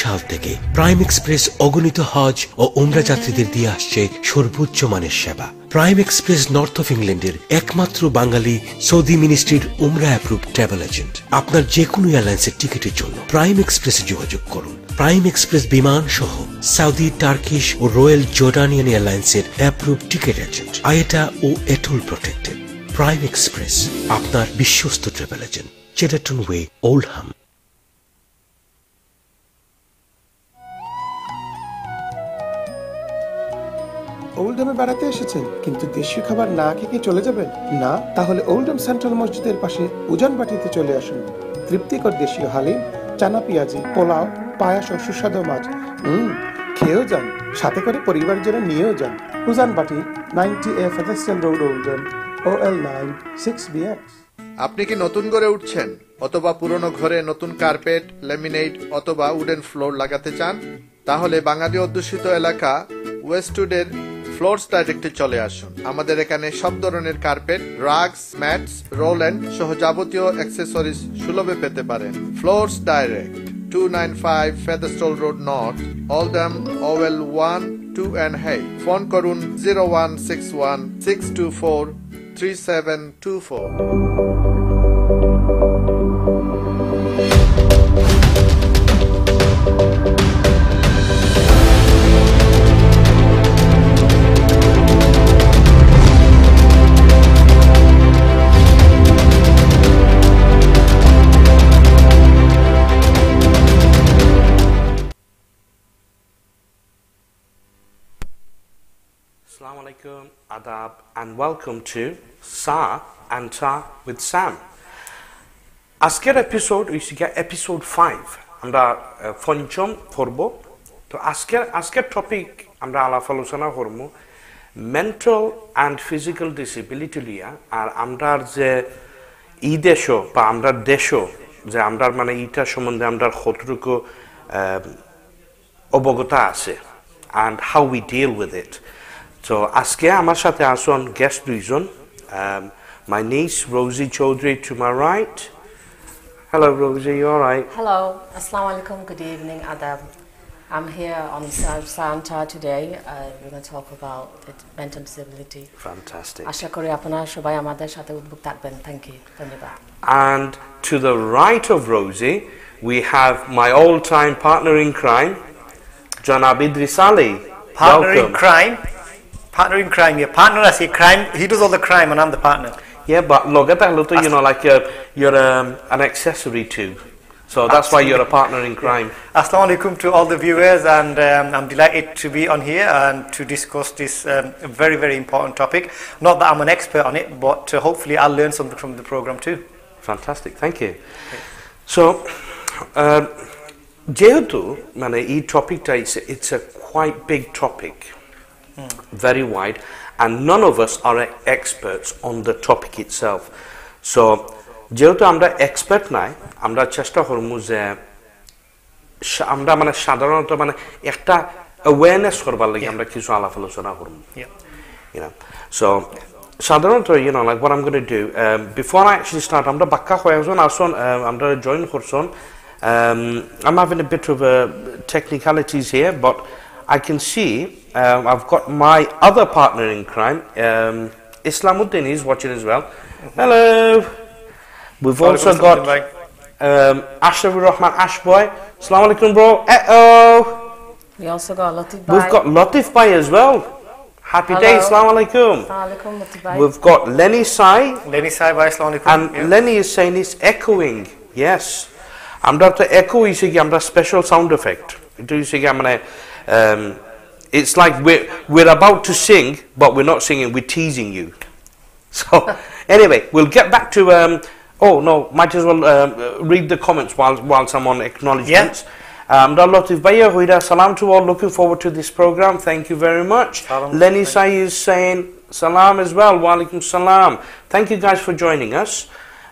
সাল থেকে prime express অগণিত হজ ও উমরা যাত্রীদের দিয়ে আসছে সর্বোচ্চ মানের সেবা। প্রাইম এক্সপ্রেস নর্থ অফ ইংল্যান্ডের একমাত্র বাঙালি সৌদি মিনিস্ট্রির উমরা অ্যাপ্রুভ ট্রাভেল এজেন্ট। আপনার যে কোনো এয়ারলাইন্সের টিকিটের জন্য প্রাইম এক্সপ্রেসে যোগাযোগ করুন। প্রাইম এক্সপ্রেস বিমান সহ সৌদি, টার্কিশ ও রয়্যাল জর্ডানিয়ান এয়ারলাইন্সের অ্যাপ্রুভ টিকিট এজেন্ট, আয়েটা ও এটল প্রোটেক্টেড। প্রাইম এক্সপ্রেস আপনার বিশ্বস্ত ট্রাভেল এজেন্ট, চেডারটন ওয়ে, ওল্ডহাম। ওল্ডহামে বেড়াতে এসেছেন কিন্তু দেশীয় খাবার না খেয়ে চলে যাবেন না? তাহলে ওল্ডহাম সেন্ট্রাল মসজিদের পাশে উজানবাটিতে চলে আসুন। তৃপ্তিকর দেশীয় হালিম, চানা পেঁয়াজি, পোলাও, পায়াস ও সুস্বাদু মাছ খেয়েও যান, সাথে করে পরিবারের জন্য নিয়েও যান। Ujanbati 90A Featherstone road, Oldham, OL9 6BX। আপনি কি নতুন ঘরে উঠছেন অথবা পুরনো ঘরে নতুন কার্পেট, ল্যামিনেট অথবা উডেন ফ্লোর লাগাতে চান? তাহলে বাঙালি অধ্যুষিত এলাকা ওয়েস্টউডের ফ্লোরস ডাইরেক্টে চলে আসুন। আমাদের এখানে সব ধরনের কার্পেট, রাগস, ম্যাটস, রোল্যান্ড সহ যাবতীয় অ্যাক্সেসরিজ সুলভে পেতে পারেন। Floors direct, 295 Featherstone road north, Oldham, OL1 2 and 8। Phone করুন 0161 624 3724। Assalamu alaikum, adab, and welcome to Saa Taa with Sam. আজকের এপিসোড এপিসোড 5 আমরা পঞ্চম পর্ব। তো আজকের টপিক আমরা আলাপ আলোচনা করব মেন্টাল অ্যান্ড ফিজিক্যাল ডিসেবিলিটি লিয়া। আর আমরা যে ই দেশ বা আমরা দেশ যে আমরা মানে ইটা সম্বন্ধে আমরা কতটুকু অবগতা আছে and how we deal with it. So আজকে আমার সাথে আসুন গেস্ট দুইজন। My niece Rosie Chaudhry to my right. Hello Rosie, you all right? Hello, Assalamu alaikum, good evening, adab. I'm here on Saa Taa today. We're going to talk about mental disability. Fantastic. Asha kori apna shobai amader sathe udbog thakben. Thank you. Dhanyabad. And to the right of Rosie, we have my all-time partner in crime, Janab Idris Ali. Partner in crime? Partner in crime, yeah. Partner, I say crime. He does all the crime and I'm the partner. Yeah, but look at that, you know, like you're an accessory too. So that's why you're a partner in crime. Yeah. Assalamu alaikum to all the viewers, and I'm delighted to be on here and to discuss this very, very important topic. Not that I'm an expert on it, but hopefully I'll learn something from the program too. Fantastic, thank you. So, যেহেতু মানে এই টপিকটা it's a quite big topic, very wide, and none of us are experts on the topic itself. So যেহেতু আমরা expert নাই, আমরা চেষ্টা করব যে আমরা মানে সাধারণত মানে একটা অ্যাওয়ারনেস করবার লাগে আমরা কিছু আলাপ আলোচনা করব। You know, so সাধারণত you know like what I'm going to do before I actually start, আমরা বাক্কা হয়ে আসুন আমরা join করছন। I'm having a bit of technicalities here, but I can see I've got my other partner in crime, Islamuddin is watching as well. Hello. We've also got Ashrafur Rahman Ashboy. Assalamu alaikum, bro. We also got Latif Bhai. We've got Latif Bhai as well. Happy day. Assalamu alaikum. Assalamu alaikum, Latif Bhai. We've got Lenny Sai. Lenny Sai, bhai, assalamu alaikum. And Lenny is saying it's echoing. Yes. আমরা তো echo হইছে কি আমরা special sound effect এটা হইছে কি আমরা it's like we're about to sing but we're not singing, we're teasing you. So anyway, we'll get back to oh no, might as well read the comments while someone acknowledgements. Latif Bhaiya, salam to all, looking forward to this program, thank you very much. Lenny Sai is saying salam as well. Wa alaikum salam. Thank you guys for joining us.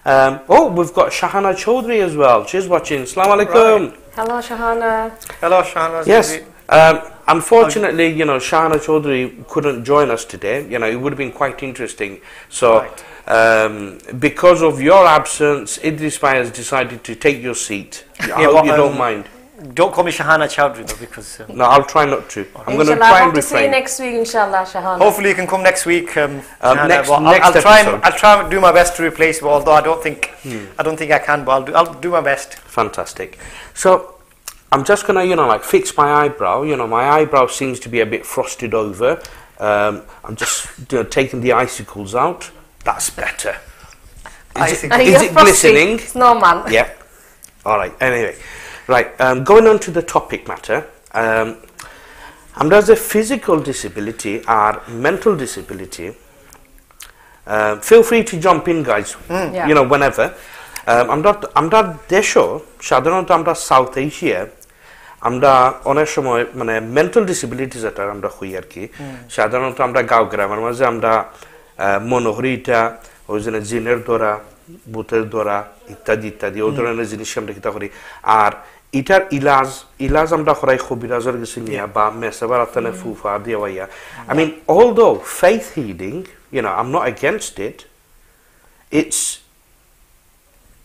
Oh, we've got Shahana Chaudhry as well. She's watching. Assalamu alaikum. Right. Hello, Shahana. Hello, Shahana. Yes. Unfortunately, Shahana Chaudhry couldn't join us today. It would have been quite interesting. So, because of your absence, Idris Bhai has decided to take your seat. I hope you don't mind. Don't call me Shahana Chaudhry though, because no, I'll try not to. I'm going to Inshallah, try hope and to see you refrain. next week, inshallah, Shahana. hopefully you can come next week. Next I'll try episode. and do my best to replace you. Although I don't think I can, but I'll do my best. Fantastic. So I'm just gonna, fix my eyebrow. My eyebrow seems to be a bit frosted over. I'm just taking the icicles out. That's better. Is it glistening? It's normal. Yeah. All right. Anyway, right. Going on to the topic matter. Does a physical disability or mental disability? Feel free to jump in, guys. Yeah. Whenever. আমরা দেশও সাধারণত আমরা south Asia আমরা অনেক সময় মানে mental disability যেটা আমরা হই আর কি সাধারণত আমরা গাঁও গ্রামের মাঝে আমরা মনোহরিটা ওই জন্য জিনের দ্বারা ভূতের দ্বারা ইত্যাদি ইত্যাদি ওই ধরনের জিনিস আমরা কিতা করি আর এটার ইলাজ আমরা করাই কবিরাজের কাছে নিয়ে বা মেসাবার আতানে ফুফা দিয়ে ভাইয়া I mean although faith healing I'm not against it, it's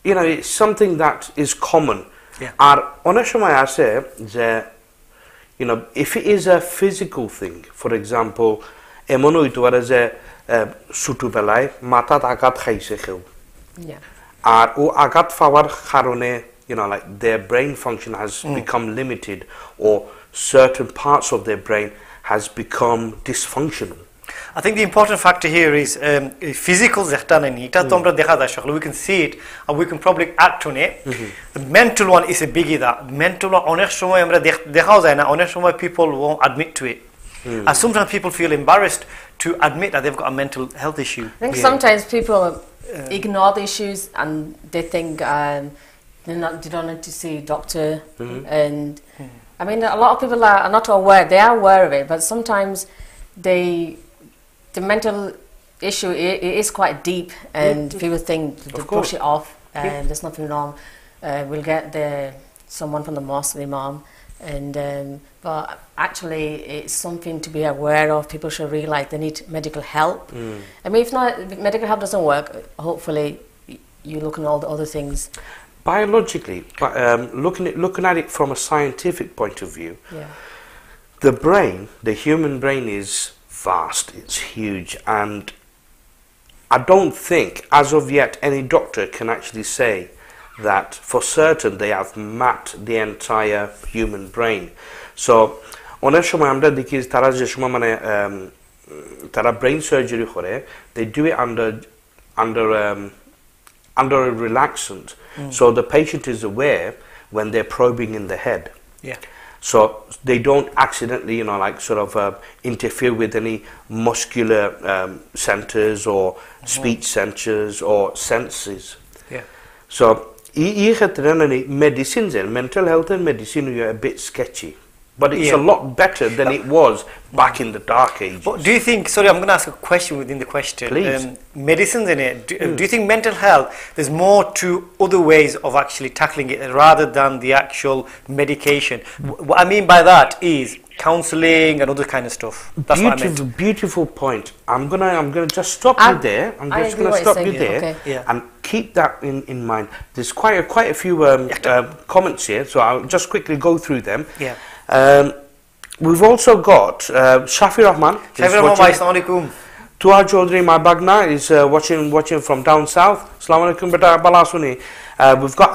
it's something that is common. Ar onek shomoy ashe je if it is a physical thing, for example, emon hoyte pare je choto belay matat agat khaise kew ar o agat pawar karone like their brain function has become limited or certain parts of their brain has become dysfunctional. I think the important factor here is physical we can see it and we can probably act on it. The mental one is a biggie. That mental one onek shomoy amra dekhao jay na onek shomoy people won't admit to it and sometimes people feel embarrassed to admit that they've got a mental health issue. I think sometimes people ignore the issues and they think they don't need to see a doctor and I mean a lot of people are not aware. They are aware of it, but sometimes the mental issue is quite deep and people think to push it off and there's nothing wrong. We'll get someone from the mosque, the imam, and but actually it's something to be aware of. People should realise they need medical help. I mean if medical help doesn't work, hopefully you look at all the other things. Biologically, looking at it from a scientific point of view, the human brain is vast, it's huge, and I don't think as of yet any doctor can actually say that for certain they have mapped the entire human brain. So onek shomoy amra dekhi tara je shomoy mane tara brain surgery kore, they do it under a relaxant, so the patient is aware when they're probing in the head. So they don't accidentally, interfere with any muscular centers or speech centers or senses. So, medicines and mental health and medicine are a bit sketchy, but it's a lot better than it was back in the dark ages. But do you think? Sorry, I'm going to ask a question within the question. Please. Medicines in it. Do you think mental health? There's more to other ways of actually tackling it rather than the actual medication. What I mean by that is counselling and other kind of stuff. That's what I meant. Beautiful point. I'm gonna just stop you there. I'm just gonna stop you there and keep that in mind. There's quite a few comments here, so I'll just quickly go through them. We've also got Shafi Rahman. Assalamu alaikum. Tuha Chaudhry, my bagna, is watching from down south. Assalamu alaikum beta balasuni. We've got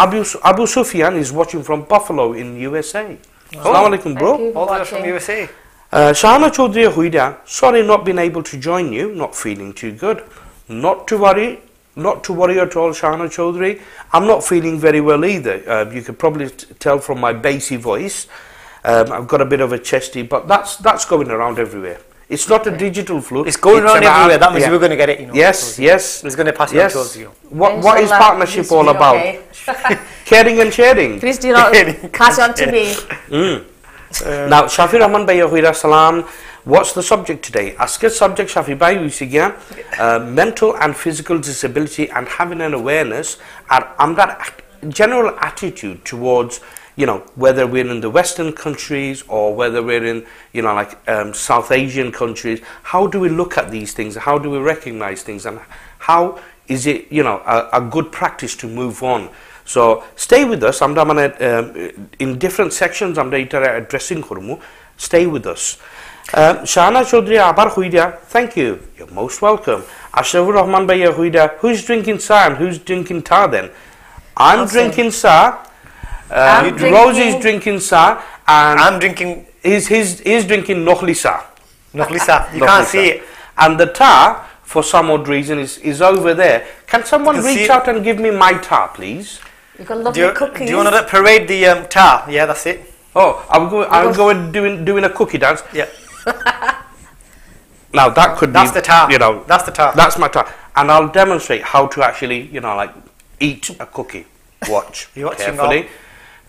Abu Sufyan is watching from Buffalo in USA. Assalamu alaikum, bro. All the way from USA. Shahana Chaudhry Huida, sorry not being able to join you, not feeling too good. Not to worry at all, Shahana Chaudhry. I'm not feeling very well either. You could probably tell from my bassy voice. I've got a bit of a chesty, but that's going around everywhere. It's not a digital flu. It's going around everywhere. That means we're going to get it. Yes. It's going to pass it towards you. What is partnership all about? Caring and sharing. Please do not pass on to me. Now, Shafi Rahman Bhaiya Huira Salam. What's the subject today? Asker subject Shafi Bhai Usigan, mental and physical disability and having an awareness and that general attitude towards, you know, whether we're in the Western countries or whether we're in, you know, like South Asian countries. How do we look at these things? How do we recognize things? And how is it, you know, a good practice to move on? So stay with us. I'm in different sections. I'm addressing Khurmu. Stay with us. Shana Chaudhry Abar Huida, thank you. You're most welcome. Ashrafur Rahman Bhaiya Huida, who's drinking Saa and who's drinking Taa then? I'm drinking Saa. Rosie's drinking Saa, and I'm drinking. He's drinking Nokhli Saa. Nokhli Saa. You can't see it. And the Taa, for some odd reason, is over there. Can someone reach out and give me my Taa, please? You got lovely cookies. Do you want to parade the Taa? Yeah, that's it. Oh, I'll go and doing a cookie dance. Yeah. Now that could that's be the Taa. You know, that's the Taa. That's my Taa, and I'll demonstrate how to actually, you know, like eat a cookie. Watch carefully.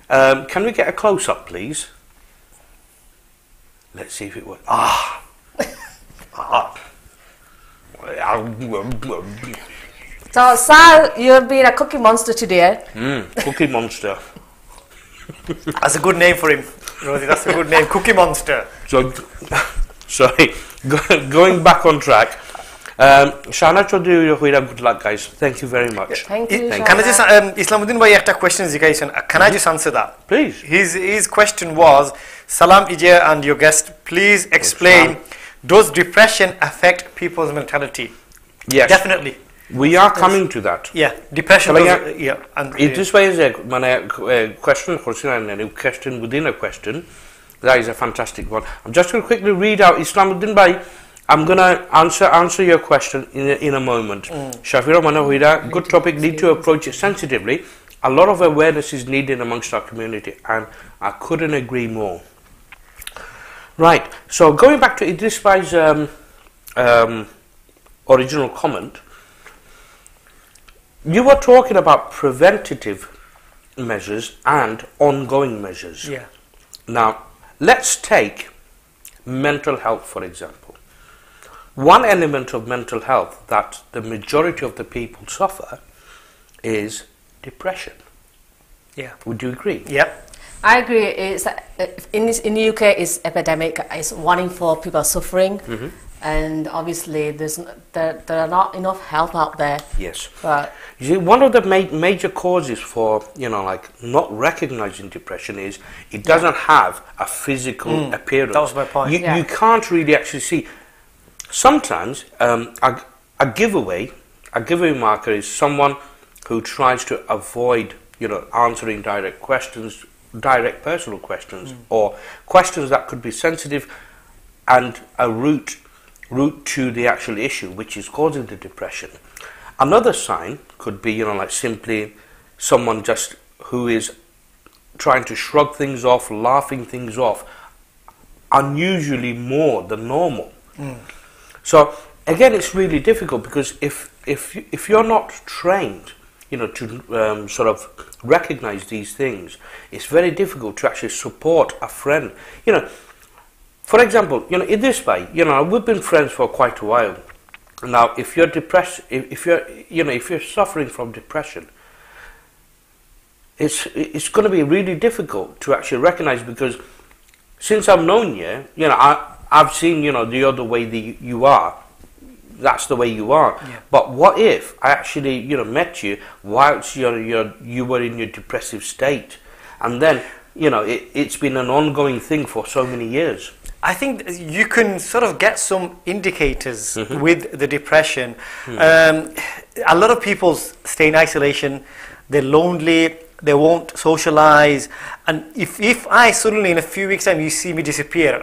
Can we get a close up, please? Let's see if it works. So, Saa, you've been a cookie monster today. Cookie monster. That's a good name for him, Rosie. That's a good name, Cookie Monster. So, sorry, going back on track. Shana Chaudhry, good luck, guys. Thank you very much. Thank you. Can I just Islamuddin bhai ekta question জিজ্ঞাসা can I just answer that? Please. His question was, Salam Ejay and your guest, please explain, does depression affect people's mentality? Yes. Definitely. We are coming to that. Yeah, depression. And this way is a question, and a question within a question. That is a fantastic one. I'm just going to quickly read out Islamuddin Bhai. I'm going to answer your question in a moment. Shafira Manahuida, good topic, need to approach it sensitively. A lot of awareness is needed amongst our community, and I couldn't agree more. Right, so going back to Idris Bhai's original comment, you were talking about preventative measures and ongoing measures. Yeah. Now, let's take mental health, for example. One element of mental health that the majority of the people suffer is depression. Yeah. Would you agree? Yep. I agree. It's in the UK, it's epidemic. It's 1 in 4 people are suffering, and obviously there are not enough help out there. Yes. But you see, one of the major causes for, you know, like not recognizing depression is it doesn't have a physical appearance. That was my point. You can't really actually see. Sometimes a giveaway marker is someone who tries to avoid, you know, answering direct questions, direct personal questions, or questions that could be sensitive and a route to the actual issue which is causing the depression. Another sign could be, you know, like simply someone just who is trying to shrug things off, laughing things off, unusually more than normal. So again, it's really difficult because if you're not trained, you know, to sort of recognize these things, it's very difficult to actually support a friend. You know, for example, you know, in this way, you know, we've been friends for quite a while. Now, if you're depressed, if you're suffering from depression, it's going to be really difficult to actually recognize, because since I've known you, you know, I've seen, you know, the other way that you are. That's the way you are. Yeah. But what if I actually, you know, met you whilst you were in your depressive state, and then, you know, it's been an ongoing thing for so many years. I think you can sort of get some indicators with the depression. A lot of people stay in isolation. They're lonely. They won't socialize. And if I suddenly in a few weeks' time you see me disappear,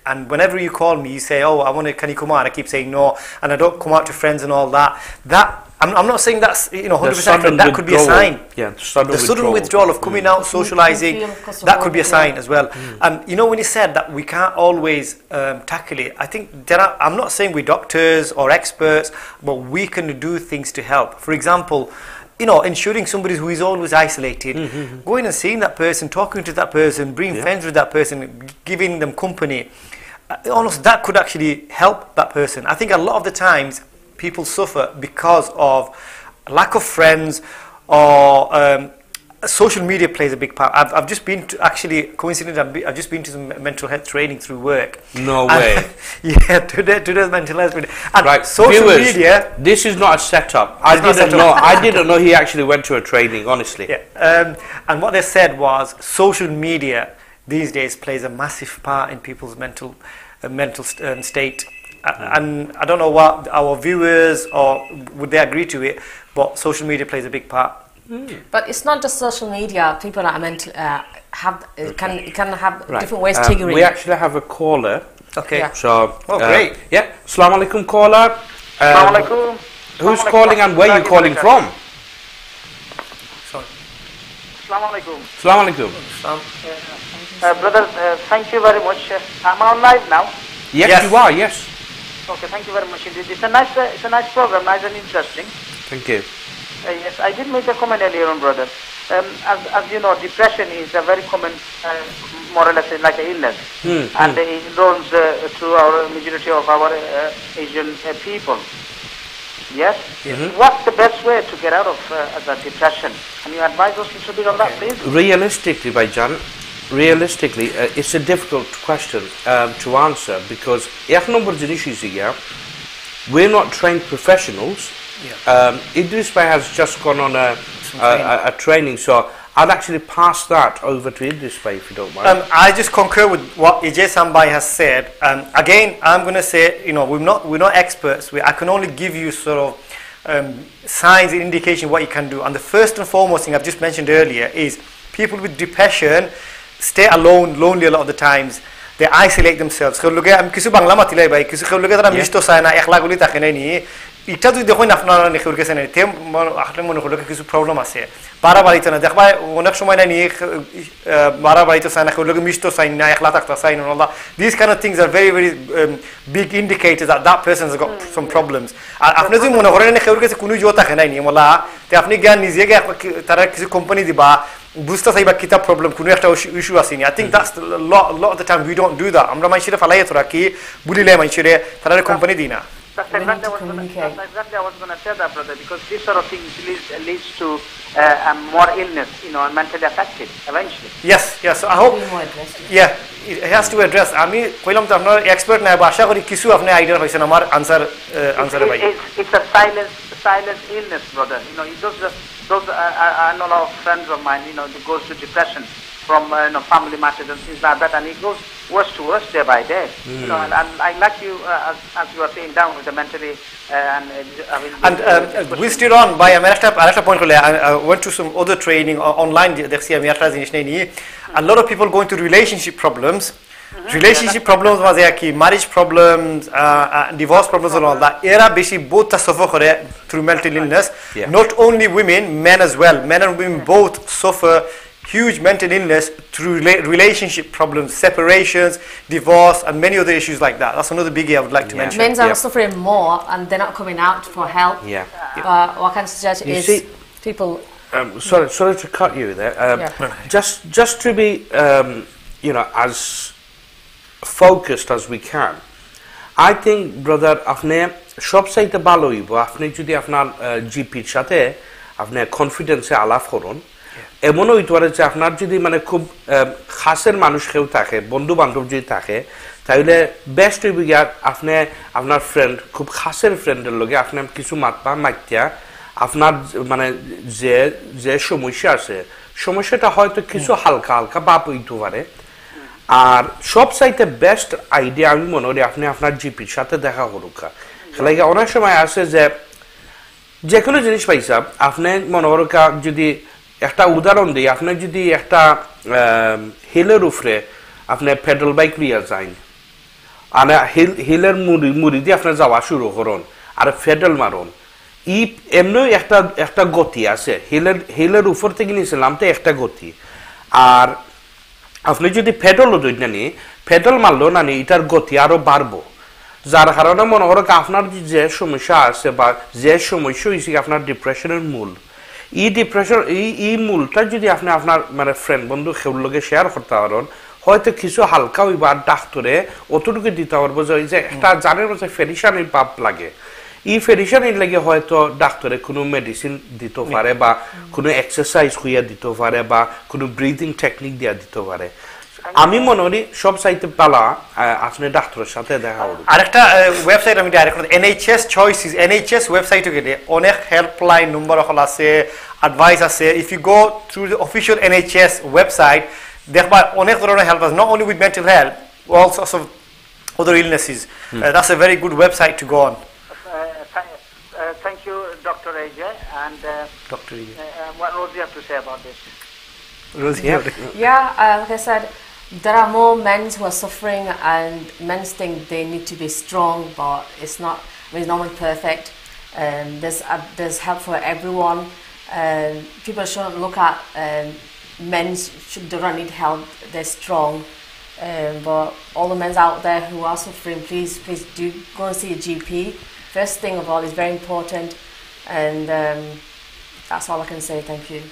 and whenever you call me, you say, "Oh, can you come out?" I keep saying no, and I don't come out to friends and all that. I'm not saying that's, you know, 100%, but that could be a sign. Yeah, the sudden withdrawal of coming out, socializing, that could be a sign as well. And you know, when you said that we can't always tackle it, I think I'm not saying we're doctors or experts, but we can do things to help. For example, you know, ensuring somebody who is always isolated, going and seeing that person, talking to that person, being friends with that person, giving them company. honest, that could actually help that person. I think a lot of the times people suffer because of lack of friends or social media plays a big part. I've just been to, actually, coincidentally, I've just been to some mental health training through work. No way. Yeah, today's mental health training. And right, social viewers, media. this is not a setup. I didn't know he actually went to a training, honestly. Yeah, and what they said was social media these days plays a massive part in people's mental state. And I don't know what our viewers or would they agree to it, but social media plays a big part. But it's not just social media. People are mental can have different ways triggering. We actually have a caller. Okay. Yeah. So great. Yeah. Assalamu alaikum, caller. Assalamu alaikum. Who's calling and where are you calling from? Sorry. Assalamu alaikum. Assalamu alaikum. Brother, thank you very much. I'm on live now. Yes, you are. Yes. Okay, thank you very much indeed. It's a nice program, nice and interesting. Thank you. Yes, I did make a comment earlier on, brother. As you know, depression is a very common, more or less like an illness, and it runs through our majority of our Asian people. Yes. What's the best way to get out of the depression? Can you advise us a little bit on that, please? Realistically, Baijan, it's a difficult question to answer because we're not trained professionals. Idris Bhai has just gone on a training, so I'll actually pass that over to Idris Bhai if you don't mind. I just concur with what Ejay Sam has said. Again, I'm going to say, we're not experts. I can only give you sort of signs and indication what you can do. And the first and foremost thing I've just mentioned earlier is people with depression stay alone, lonely a lot of the times. They isolate themselves. এটা যদি দেখুন আপনারা নিখুর কাছে নাই তেম আসলে মনে হলো কিছু প্রবলেম আছে বাড়াবাড়িতে না দেখবা অনেক সময় নাই বাড়াবাড়িতে চাই না কেউ মিষ্টি চাই না একলা থাকতে চাই না all that. These kind of things are very big indicators that person has got some problems. আর আপনি যদি মনে করেন কেউর কাছে কোনো জোর থাকে নাই মোলা তে আপনি জ্ঞান নিজে তারা কিছু কোম্পানি দিবা বুঝতে চাইবা কিতা প্রবলেম কোনো একটা ইস্যু আছে নি I think that's a lot of the time we don't do that. আমরা মানুষের ফালাই তোরা কি বুলিলে মানুষের তারা কোম্পানি দিই না. That's exactly I was going to say that, brother, because this sort of thing leads to more illness, and mentally affected eventually. Yes. So I hope. It has to address. I mean, কইলাম তো আপনার expert না আশা করি কিছু আপনি idea হইছেন আমার answer ভাই. It's a silent illness, brother. Those I know a lot of friends of mine, that goes to depression from family matters and things like that, and it goes worse to worse day by day. And I like you as you are saying down with the mentally we still on by আরেকটা point হলে I went to some other training online দেখছি আমি একটা জিনিস নিয়ে a lot of people going to relationship problems. Relationship problems was কি marriage problems, divorce problems and all that. এরা বেশি both suffer করে through mental illness. Not only women, men as well. Men and women both suffer huge mental illness through relationship problems, separations, divorce, and many other issues like that. That's another biggie I would like to mention. Men are suffering more, and they're not coming out for help. What I can suggest is people. Sorry to cut you there. Just to be, as focused as we can. I think, brother, আপনি সবচাইতে ভালো হইব আপনি যদি আপনার জিপির সাথে আপনি কনফিডেন্সে আলাপ করুন এমনও হইতে পারে যে আপনার যদি মানে খুব খাসের মানুষ কেউ থাকে বন্ধু বান্ধব যদি থাকে তাহলে বেস্ট হইব গিয়া আপনি আপনার ফ্রেন্ড খুব খাসের ফ্রেন্ডের লগে আপনি কিছু মাতিয়া আপনার মানে যে সমস্যা আছে সমস্যাটা হয়তো কিছু হালকা বাপ হইতে পারে আর সবচাইতে বেস্ট আইডিয়া আমি মনে করি আপনি আপনার জিপির সাথে দেখা করুক লাগে অনেক সময় আছে যে কোনো জিনিস পাইছা আপনি মনে করুক যদি একটা উদাহরণ দিই আপনি যদি একটা হিলের উপরে আপনি পেডাল বাইক নিয়ে যান আর হিলের মুড়ি দিয়ে আপনি যাওয়া শুরু করুন আর পেডাল মারুন এমনি একটা গতি আছে হিলের উপর থেকে নিচে নামতে একটা গতি আর আপনি যদি পেডালও দই না নিয়ে পেডাল মারলো না নিয়ে এটার গতি আরো বাড়বো যার কারণে মনে করো আপনার যে সমস্যা আছে বা যে সমস্যা হয়েছে আপনার ডিপ্রেশনের মূল এই ডিপ্রেশন এই মূলটা যদি আপনি আপনার মানে ফ্রেন্ড বন্ধু সেগুলোকে শেয়ার করতে পারেন হয়তো কিছু হালকা হইবা ডাক্তারে অতটুকু দিতে পারবো যে একটা জানের মধ্যে ফেরিশানির পাপ লাগে এই ফেরিশানির লাগে হয়তো ডাক্তারে কোনো মেডিসিন দিতে পারে বা কোনো এক্সারসাইজ হইয়া দিতে পারে বা কোনো ব্রিদিং টেকনিক দিয়া দিতে পারে আমি মনে করি সব সাইতে পালা আপনি ডাক্তারের সাথে দেখা হবে আরেকটা ওয়েবসাইট আমি ডাইরেক্ট NHS choices NHS ওয়েবসাইটে গেলে অনেক হেল্পলাইন নম্বর হল আছে অ্যাডভাইস আছে if you go through the official NHS website দেখবা অনেক ধরনের হেল্প আছে not only with mental health all sorts of other illnesses that's a very good website to go on thank you Dr. Ejay and Dr. Ejay what Rosie have to say about this Rosie like I said there are more men who are suffering and men think they need to be strong but it's not it's not perfect there's help for everyone people shouldn't look at men do not need help they're strong but all the men out there who are suffering please do go and see a GP first thing of all is very important and that's all I can say thank you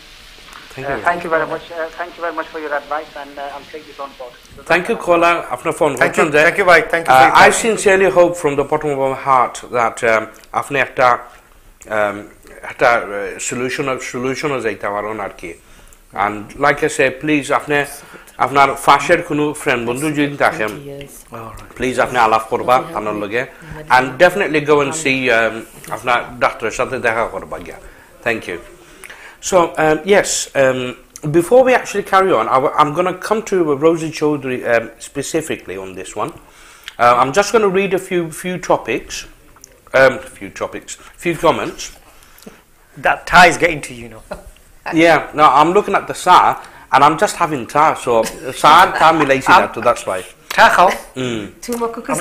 thank you very much thank you very much for your advice and I'll take this on board thank you caller after phone thank you bye thank you I sincerely hope from the bottom of my heart that আপনি একটা solution যাইতে পারেন আর কি and like I say please আপনি আপনার ফাশের কোনো friend বন্ধু যদি থাকেন প্লিজ আপনি আলাপ করবা আপনার লগে and definitely go and see আপনার ডাক্তারের সাথে দেখা করবা গিয়া thank you so yes before we actually carry on I'm going to come to Rosie Chaudhary specifically on this one I'm just going to read a few comments that tie is getting to you know yeah no I'm looking at the Saa and I'm just having taa so Saa Taa milaisi that so that's why taa khao two more cookies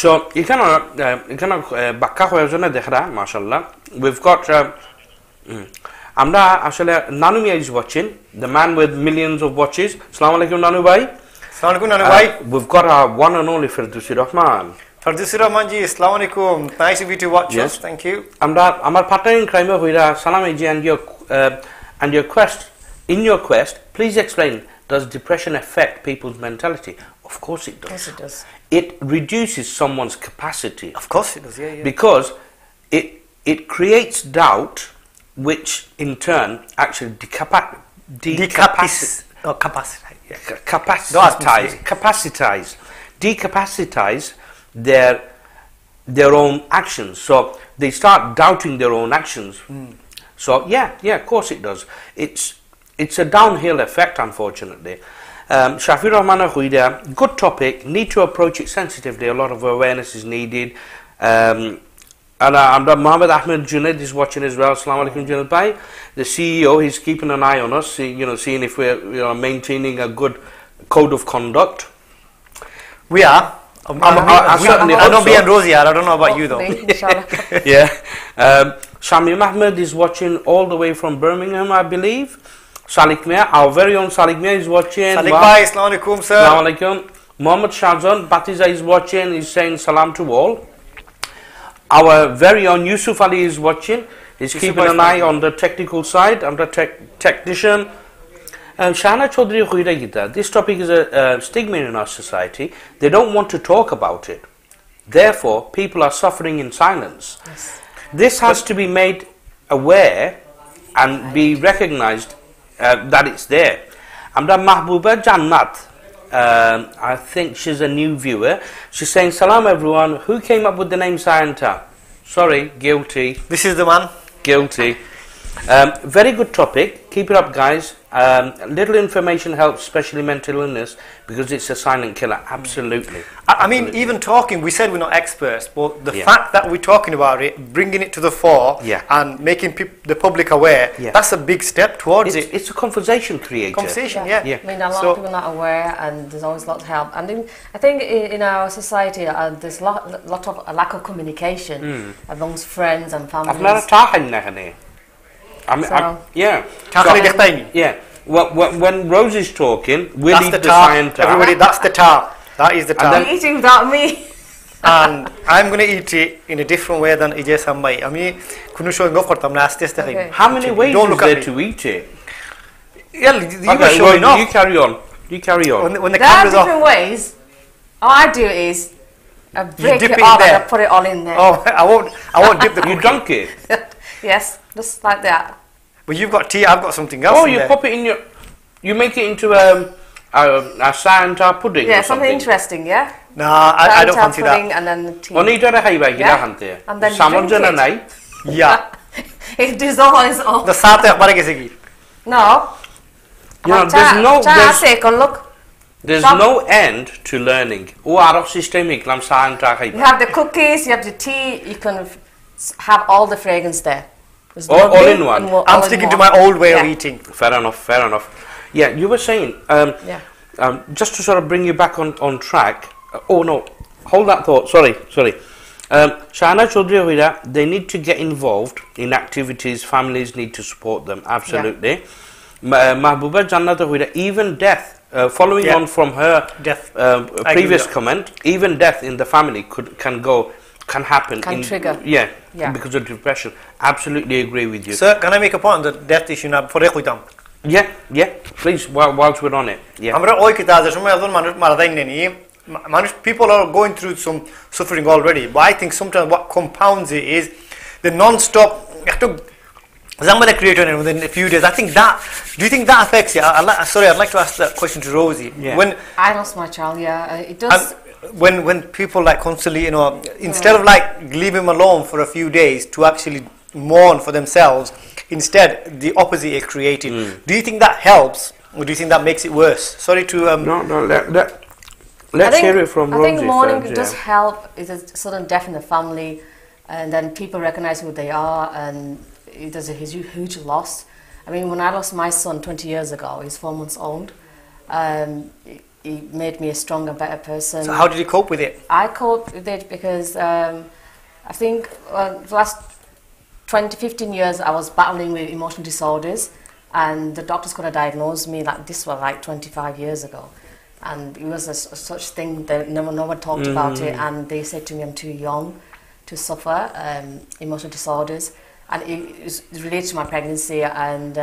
so এখানে বাক্কা হয়ে জন্য দেখরা মাশাআল্লাহ we've got আমরা আসলে নানু মিয়া is watching the man with millions of watches assalamu alaikum nanu bhai assalamu alaikum nanu bhai we've got our one and only Firdausi Rahman Firdausi Rahman ji assalamu alaikum nice of you to watch us thank you আমরা আমার partner in crime হইরা সালাম Ejay and your quest please explain does depression affect people's mentality of course it does yes it does it reduces someone's capacity of course it does yeah because it creates doubt which in turn actually decapacitize their own actions so they start doubting their own actions so yeah of course it does it's a downhill effect unfortunately Shafir Rahman Huida good topic need to approach it sensitively a lot of awareness is needed and Mohammed Ahmed Junaid is watching as well assalamu alaikum Junaid bhai the CEO he's keeping an eye on us seeing if we're maintaining a good code of conduct we are I know me and Rosie I don't know about you though yeah Shamim Ahmed is watching all the way from Birmingham I believe Salik Mia our very own Salik Mia is watching Salik bhai assalamu alaikum sir assalamu alaikum Mohammed Shahzan Batiza is watching he's saying salam to all our very own Yusuf Ali is watching he's keeping an eye on the technical side I'm the technician Shana Chaudhary Khuira Gita this topic is a stigma in our society they don't want to talk about it therefore people are suffering in silence this has to be made aware and be recognized that it's there Amra Mahbooba Jannat I think she's a new viewer she's saying salam everyone who came up with the name Saa Taa sorry guilty this is the one guilty very good topic keep it up guys little information helps especially mental illness because it's a silent killer absolutely I mean even talking we said we're not experts but the fact that we're talking about it bringing it to the fore and making the public aware that's a big step towards it it's a conversation creator yeah I mean a lot of people are not aware and there's always a lot of help and I think in our society there's a lot of a lack of communication amongst friends and families yeah when Rose is talking we'll eat the Saa everybody that's the tar that is the tar you're eating without me and I'm going to eat it in a different way than Ejay Sam bhai আমি কোনো showing off করতাম না আস্তে আস্তে খাই how many ways is there to eat it Yeah, you were Okay, showing well, off. you carry on. You carry on. When the There are camera's off. different ways. All I do is I break dip it it in off and there. I put it all in there. Oh, I won't dip the You cookie. dunk it. Yes, just like that. But you've got tea, I've got something else Oh, in you there. pop it in your. You make it into a Saa Taa pudding. Yeah, or something interesting, yeah? Nah, I don't Saa Taa fancy pudding that. and then the tea. Onita hai bai Yeah. gida hante. And then you Samar drink jana it. nai. Yeah. It is all on its own. The Saa Taa ekbare gese ki. No. You know, there's Stop. no end to learning. O Arab system iklam Saa Taa hai You bai. have the cookies, you have the tea, you can have all the fragrance there. There's All nothing in one. and all I'm in sticking to one. my old way of Yeah. eating. Fair enough. Fair enough. Yeah, you were saying. Yeah. Just to sort of bring you back on track. Oh no, hold that thought. Sorry. Shana Chaudhry Hoira, they need to get involved in activities. Families need to support them. Absolutely. Mahbuba Jannat Hoira, even death. Following Yeah. on from her Death. previous agree. comment, even death in the family can happen. Can trigger. Yeah, Yeah. because of depression. Absolutely agree with you. Sir, can I make a point on the death issue now before I quit them? Yeah, please, whilst we're on it. Yeah. আমরা ওই কিতা যে সময় একজন মানুষ মারা যায় নেনি মানুষ people are going through some suffering already, but I think sometimes what compounds it is the non-stop একটু জামাতে create within a few days. I think that, do you think that affects you? I'd like to ask that question to Rosie. Yeah. When I lost my child, yeah. It does. when people like constantly, you know, instead of like leave him alone for a few days to actually mourn for themselves, instead the opposite is created. Do you think that helps, or do you think that makes it worse? Sorry to No, let's hear it from Rosie. I think mourning first, does help. It's a sudden death in the family, and then people recognize who they are, and it does a huge loss. I mean, when I lost my son 20 years ago, he's 4 months old. It made me a stronger, better person. So how did you cope with it? I coped with it because I think the last 15 years I was battling with emotional disorders, and the doctors could have diagnosed me like this was like 25 years ago, and it was such thing that no one talked about it, and they said to me I'm too young to suffer emotional disorders, and it relates to my pregnancy, and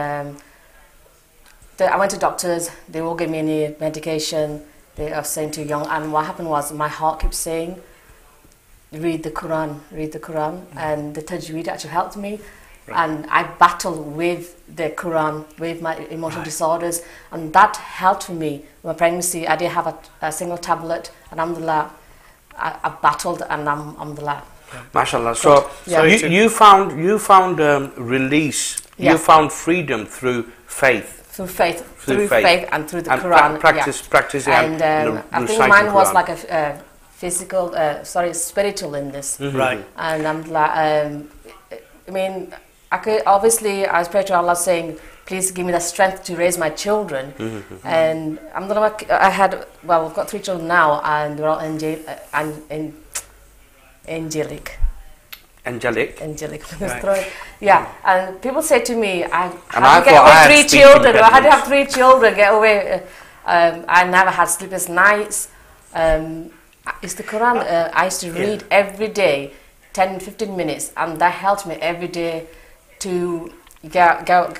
I went to doctors, they all gave me any medication, they are saying too young, and what happened was my heart kept saying read the Quran, and the tajweed actually helped me. Right. And I battled with the Quran, with my emotional disorders, and that helped me. My pregnancy, I didn't have a single tablet, and alhamdulillah, I battled, and alhamdulillah. Mashallah. So you found release. Yeah. You found freedom through faith. Through faith and through the and Quran. Practicing. And I think mine was like a physical, spiritual in this. Right. And I'm like, I mean, I could obviously I pray to Allah saying, please give me the strength to raise my children. And I've got 3 children now, and they're all angelic. Right. Yeah, and people say to me, how do you get thought away I had 3 speech children? How do you impediments. have 3 children? Get away. I never had sleepless nights. It's the Quran. I used to read every day, 10-15 minutes, and that helped me every day to get up,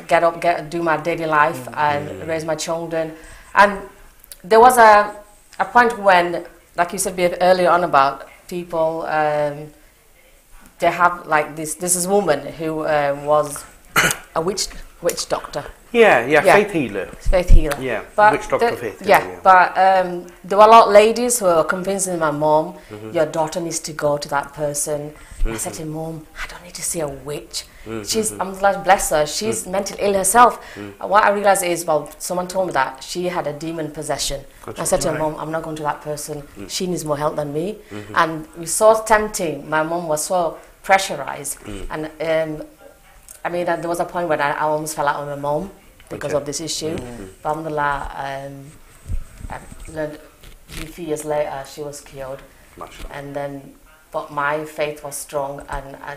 do my daily life, and raise my children. And there was a point when, like you said earlier on about people, they have like this is woman who was a witch doctor. Yeah, faith healer. Faith healer. Yeah, but witch doctor faith healer. Yeah, but there were a lot of ladies who were convincing my mom, your daughter needs to go to that person. I said to Mom, I don't need to see a witch. I'm like, bless her, she's mentally ill herself. What I realized is, someone told me that she had a demon possession. I said to her, Mom, I'm not going to that person. She needs more help than me. And it was so tempting. My mom was so pressurized. And I mean, there was a point when I almost fell out on my mom because of this issue. But alhamdulillah, a few years later, she was cured. And then, but my faith was strong, and I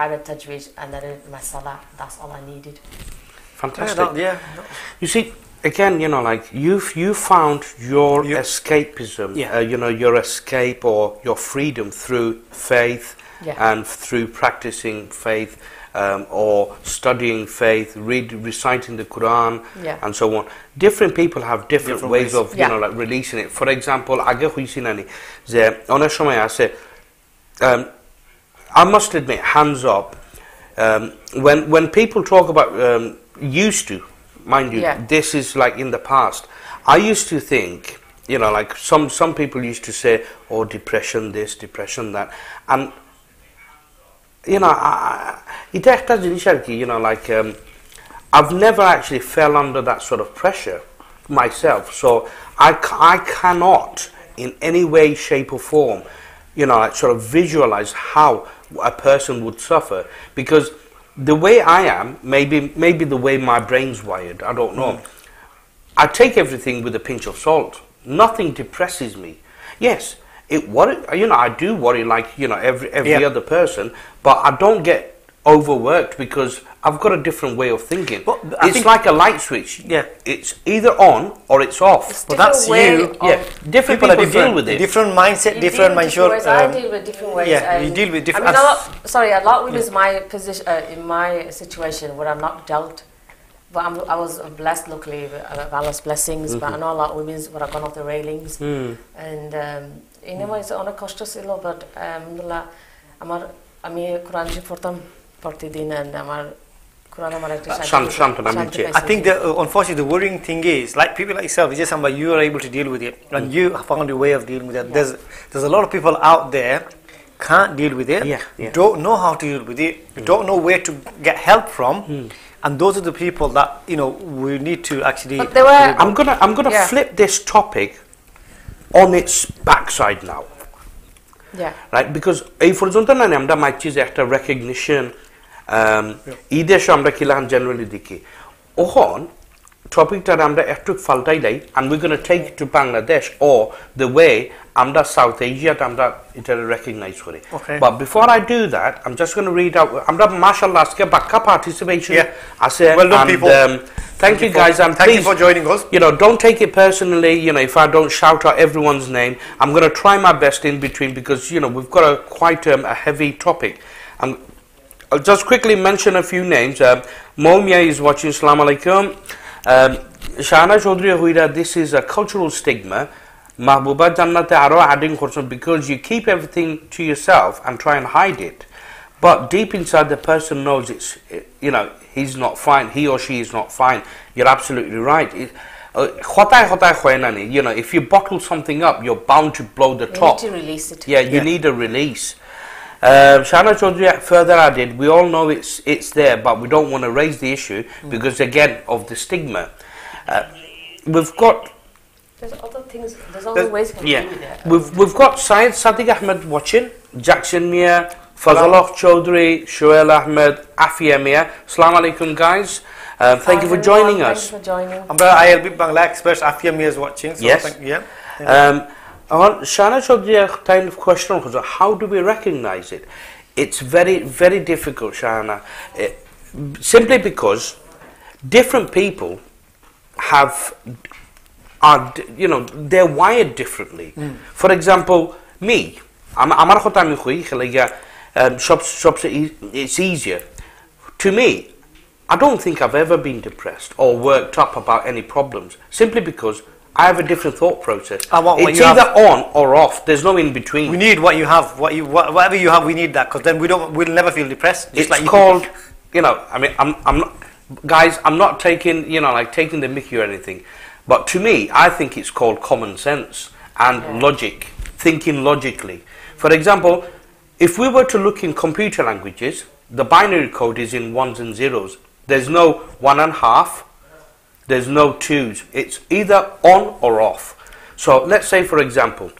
read tajweed and I read my salah. That's all I needed. Fantastic. Yeah. You see, again, like you found your escapism, your escape or your freedom through faith and through practicing faith. or studying faith, reciting the Quran, Yeah. and so on. Different people have different ways of, Yeah. like releasing it. For example, আগে হইছি নানি যে অনেক সময় আছে, I must admit, hands up, when people talk about used to, mind you, Yeah. this is like in the past. I used to think, like some people used to say, oh, depression this, depression that, and এটা একটা জিনিস আর কি, like I've never actually fell under that sort of pressure myself, so I cannot in any way, shape or form, like sort of visualize how a person would suffer, because the way I am, maybe the way my brain's wired, I don't know. I take everything with a pinch of salt. Nothing depresses me. Yes, it worry. I do worry like every other person, but I don't get overworked because I've got a different way of thinking. Well, it's like a light switch. Yeah. It's either on or it's off. But that's you. Yeah, different people deal with it. Different mindset, You different deal with different mindset. ways. I deal with different ways. Yeah, you and deal with different. I mean, a lot with is my position in my situation where I'm not dealt. But I was blessed, luckily, with Allah's blessings. But I know a lot of women's where I've gone off the railings, and it's on a cost but alhamdulillah, আমি কোরআন শরীফ পড়তাম প্রতিদিন, and আমার কোরআন আমার একটা শান্তি I think that unfortunately the worrying thing is, like people like yourself, Ejay Sam, you are able to deal with it, and you found a way of dealing with it. There's a lot of people out there can't deal with it, don't know how to deal with it, don't know where to get help from, and those are the people that we need to actually. But they were, I'm gonna flip this topic on its backside now. Yeah. Right, because এই পর্যন্ত না আমরা মাইছি যে একটা recognition ঈদের আমরা কিলান generally দেখি, ওহন টপিকটা আমরা একটু ফালটাইলাই, and we're going to take it to Bangladesh or the way আমরা South Asia আমরা এটা recognize করি. But before I do that, I'm just going to read out আমরা মাশাআল্লাহ আজকে বাক্কা participation আছে, well done, people. Thank you guys, and thank please, you for joining us. Don't take it personally, if I don't shout out everyone's name. I'm going to try my best in between because we've got quite a heavy topic. I'll just quickly mention a few names. Momia is watching. Assalamu alaikum. Shana Chaudhry Huida, this is a cultural stigma. Mahbuba Jannate aro adding korson because you keep everything to yourself and try and hide it. But deep inside the person knows he's not fine, he or she is not fine. You're absolutely right. If you bottle something up, you're bound to blow the top. You need to release it. Yeah, you need a release. Shana Chaudhry further added, we all know it's there, but we don't want to raise the issue because again of the stigma. We've got. There's other things. There's other ways we can do that. We've got Syed Sadiq Ahmed watching, Jackson Mia, Fazallah Chaudhry, Shoail Ahmed, Afia Mia. Assalamu alaikum, guys. Thank you for joining us. Thanks for joining. ILB Bangla expert Afia Mia is watching. So yes. Shana Chaudhry, kind of question: how do we recognize it? It's very, very difficult, Shana. Simply because different people they're wired differently. For example, me, it's easier. To me, I don't think I've ever been depressed or worked up about any problems, simply because I have a different thought process. It's either on or off. There's no in between. We need what you have. Whatever you have, we need that, because then we'll never feel depressed. It's like called, I'm not, guys, I'm not taking, taking the mickey or anything. But to me, I think it's called common sense and logic, thinking logically. For example, if we were to look in computer languages, the binary code is in ones and zeros. There's no 1.5, there's no 2s. It's either on or off. So let's say, for example,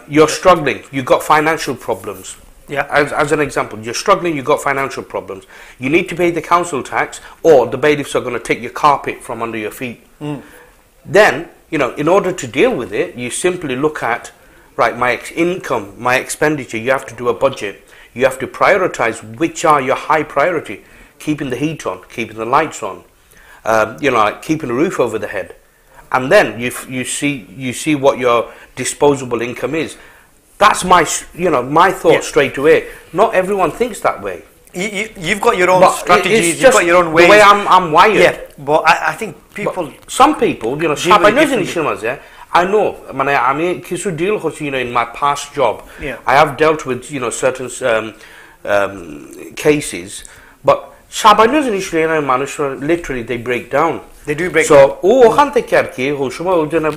you're struggling, you've got financial problems. Yeah. As an example, you're struggling, you've got financial problems. You need to pay the council tax, or the bailiffs are going to take your carpet from under your feet. Then, in order to deal with it, you simply look at, right, my income, my expenditure, you have to do a budget. You have to prioritize which are your high priority. Keeping the heat on, keeping the lights on, keeping a roof over the head. And then you see what your disposable income is. That's my thought straight away. Not everyone thinks that way. you've got your own But strategies, it's you've just got your own ways. the way I'm wired. Yeah, but I think people. But some people, you know, deal with it I know, I mean, you know, in my past job, Yeah. I have dealt with, you know, certain cases, but literally they break down. They do break down. So,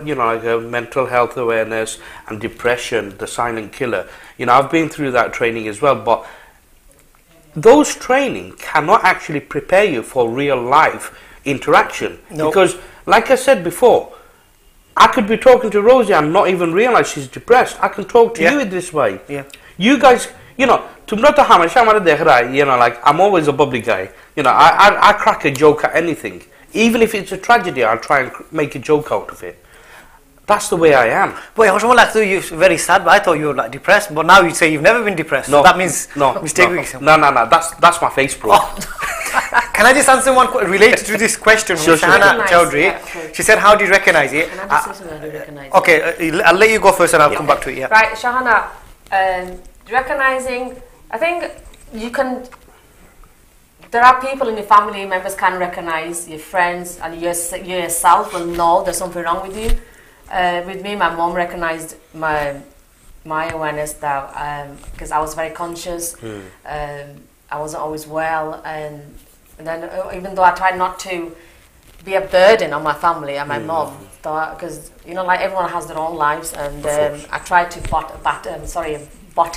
you know, like mental health awareness and depression, the silent killer. You know, I've been through that training as well, but those training cannot actually prepare you for real life interaction. No. Because, like I said before, I could be talking to Rosie and not even realize she's depressed. I can talk to Yeah. you in this way. Yeah. You guys, you know, you know, like, I'm always a bubbly guy. You know, I crack a joke at anything. Even if it's a tragedy, I'll try and make a joke out of it. That's the way I am. Boy, I was like, you're very sad, but I thought you were like depressed. But now you say you've never been depressed. No, so that means no, mistake. no, that's my face, bro. Can I just answer one related to this question from Shahana Chowdhury? Yeah, She said, how do you recognize it? And I just say something, I do recognize it. Okay, I'll let you go first and I'll come back to it. Yeah. Right, Shahana, recognizing, I think you can, there are people in your family members can recognize, your friends and you yourself will know there's something wrong with you. With me, my mom recognized my awareness that, because I was very conscious, I wasn't always well, and then even though I tried not to be a burden on my family and my mom, because you know, like everyone has their own lives, and I tried to bottle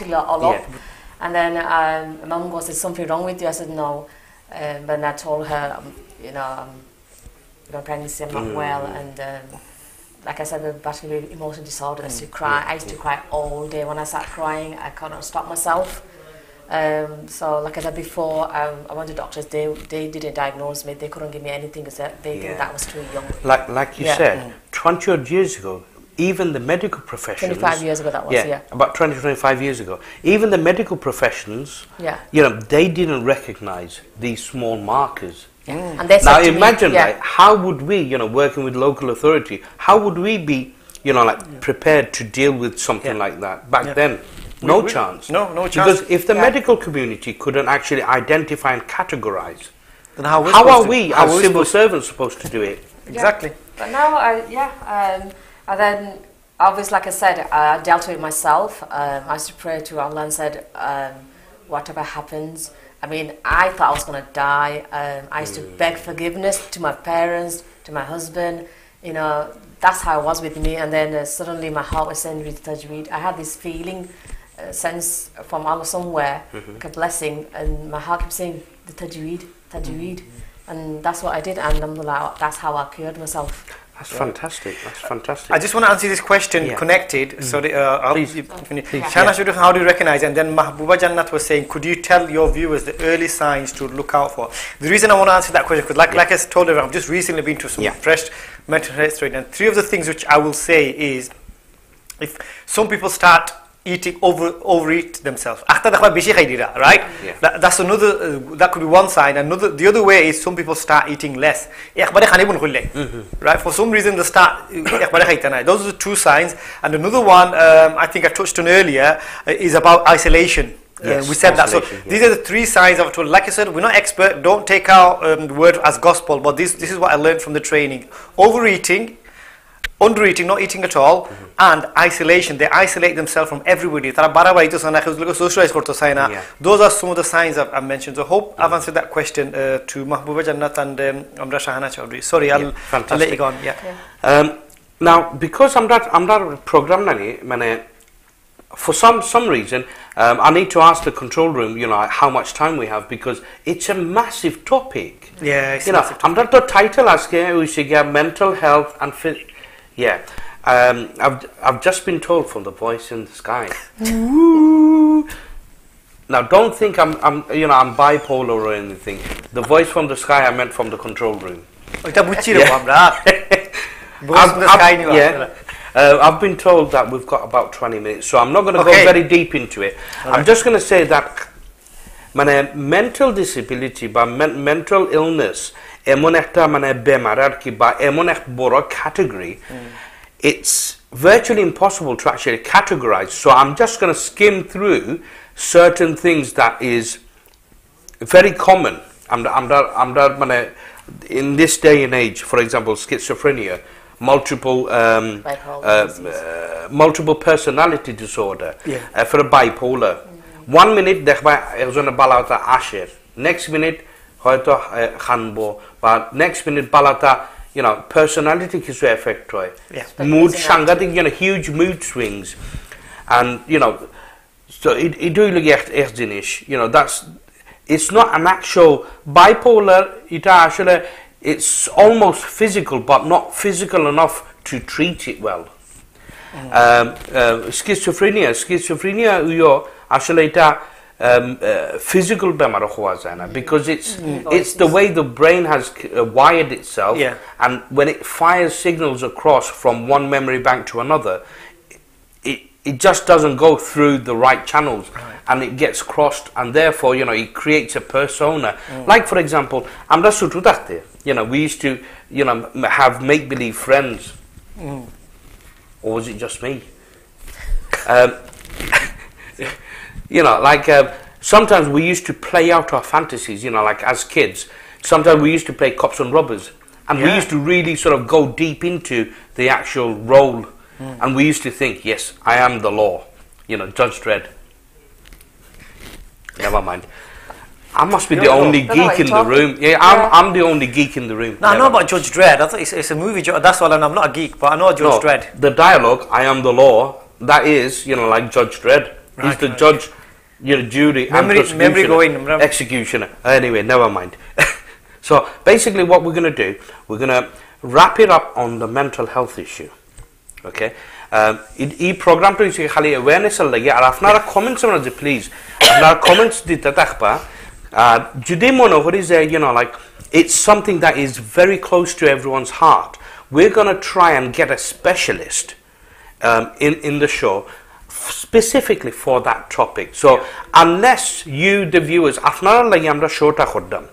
it all up, and then my mom goes, "There's something wrong with you?" I said, "No," but then I told her, you know, pregnancy, I'm not well, and like I said, the battle with emotional disorder, I used to cry. I used to cry all day. When I start crying, I couldn't stop myself. So like I said before, I went to doctors. They didn't diagnose me. They couldn't give me anything because they think that was too young. Like you said, 20 odd years ago, even the medical professions. 25 years ago that was, about 20 to 25 years ago. Even the medical professions, you know, they didn't recognize these small markers. And they said Now to me, imagine, like, how would we, you know, working with local authority, how would we be, you know, like, prepared to deal with something like that back then? No chance. No chance. Because if the medical community couldn't actually identify and categorize, then how are we as civil servants supposed to do it? Exactly. But now, and then obviously, like I said, I dealt with it myself. I used to pray to Allah and said, whatever happens. I mean, I thought I was going to die. I used to beg forgiveness to my parents, to my husband. You know, that's how it was with me. And then suddenly my heart was saying, read Tajweed. I had this feeling, sense from Allah somewhere, like a blessing. And my heart kept saying, the Tajweed. And that's what I did. And alhamdulillah, that's how I cured myself. That's fantastic. That's fantastic. I just want to answer this question connected. Sorry, Please. Shana Shurif, how do you recognize? And then Mahbooba Jannat was saying, could you tell your viewers the early signs to look out for? The reason I want to answer that question, because like I told everyone, I've just recently been to some fresh mental health training, and three of the things which I will say is, if some people start overeat themselves, right? That's another. That could be one sign. The other way is some people start eating less. Right? For some reason they start. Those are the two signs. And another one, I think I touched on earlier, is about isolation. We said that. So these are the three signs I've told. Like I said, we're not expert. Don't take our word as gospel. But this is what I learned from the training: overeating, undereating, not eating at all, and isolation. They isolate themselves from everybody. Those are some of the signs I've mentioned. So I hope I've answered that question to Mahbooba Jannat and Amra Shahana Chowdhury. Sorry, I'll let you go on. Now, because I'm not program for some reason, I need to ask the control room, you know, how much time we have, because it's a massive topic. Yeah, it's you know, I'm not the title asking we should get mental health and fit. Yeah, I've just been told from the voice in the sky. Now, don't think I'm bipolar or anything. The voice from the sky, I meant from the control room. I've been told that we've got about 20 minutes, so I'm not going to go very deep into it. I'm just going to say that mental disability, but mental illness, category, it's virtually impossible to actually categorize. So I'm just going to skim through certain things that is very common. In this day and age, for example, schizophrenia, multiple personality disorder, for a bipolar. 1 minute দেখবা একজন Balata আসে, next minute হয়তো খানবো, বা next minute Balata personality কিছু affect হয়, mood সাংঘাতিক, huge mood swings, and so it really এক জিনিস, that's, it's not an actual bipolar, এটা আসলে it's almost physical but not physical enough to treat it well. Schizophrenia আসলে এটা physical বেমার হওয়া যায় না, because it's the way the brain has wired itself, and when it fires signals across from one memory bank to another, it just doesn't go through the right channels, and it gets crossed, and therefore it creates a persona. Like, for example, আমরা ছোট থাকতে, we used to have make believe friends, or was it just me? Like sometimes we used to play out our fantasies, like as kids. Sometimes we used to play cops and robbers, and we used to really sort of go deep into the actual role, and we used to think, yes, I am the law, Judge Dredd. Never mind. I must be the only geek in the room. Yeah, I'm the only geek in the room. No, I know about Judge Dredd. I thought it's a movie. That's all. I'm not a geek, but I know Judge Dredd. The dialogue, I am the law, that is, like Judge Dredd. He's the judge, jury, memory going, executioner. Anyway, never mind. So basically, what we're going to do, we're going to wrap it up on the mental health issue. Okay. এই প্রোগ্রামটা হচ্ছে খালি অ্যাওয়ারনেসের লাগে, আর আপনারা comments যে please আপনারা comments দিতে থাকবা, আর যদি মনে করি যে like it's something that is very close to everyone's heart, we're going to try and get a specialist in the show specifically for that topic. So unless you, the viewers, আপনারা লাগে আমরা শোটা করলাম,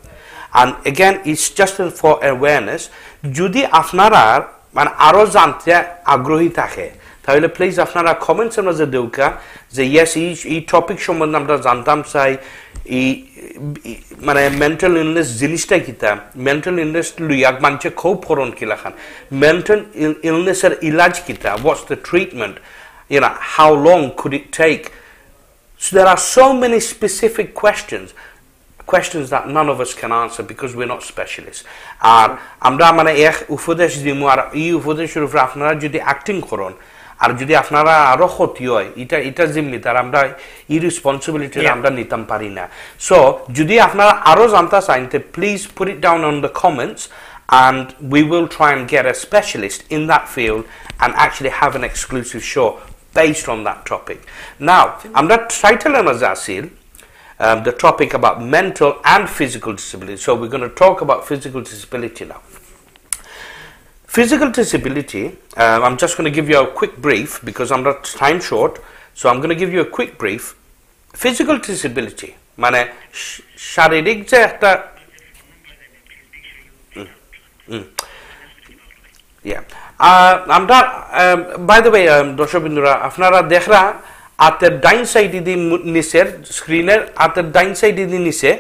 and again it's just for awareness, যদি আপনারা আরো জানতে আগ্রহী থাকে তাহলে প্লিজ আপনারা কমেন্টসের মধ্যে দেউকা যে ইয়েস এই টপিক সম্বন্ধে আমরা জানতাম চাই, এই মেন্টাল ইলনেস জিনিসটা কিতা, মেন্টাল ইলনেস লইয়া মানুষে খুব ফরন কিলা খান, মেন্টাল ইলনেসের ইলাজ কিতা, what's the treatment, how long could it take? So there are so many specific questions that none of us can answer because we're not specialists. আর আমরা এক উপদেশ দিমু, আর এই উপদেশের উপর আপনারা যদি অ্যাক্টিং করুন, আর যদি আপনারা আরো ক্ষতি হয়, এটা জিম্মিদার আমরা এই রেসপন্সিবিলিটি আমরা নিতাম পারি না। সো যদি আপনারা আরো জানতে চান, please put it down on the comments, and we will try and get a specialist in that field and actually have an exclusive show based on that topic. Now, আমরা টাইটেলের মাঝে আসিল the topic about mental and physical disability. So we're going to talk about physical disability now. Physical disability, I'm just going to give you a quick brief because I'm not time short, so I'm going to give you a quick brief. Physical disability, মানে শারীরিক যে একটা আমরা by the way দর্শক বিন্দুরা আপনারা দেখরা আতের ডাইন সাইডে দি নিচের স্ক্রিনের আতের ডাইন সাইডে দি নিচে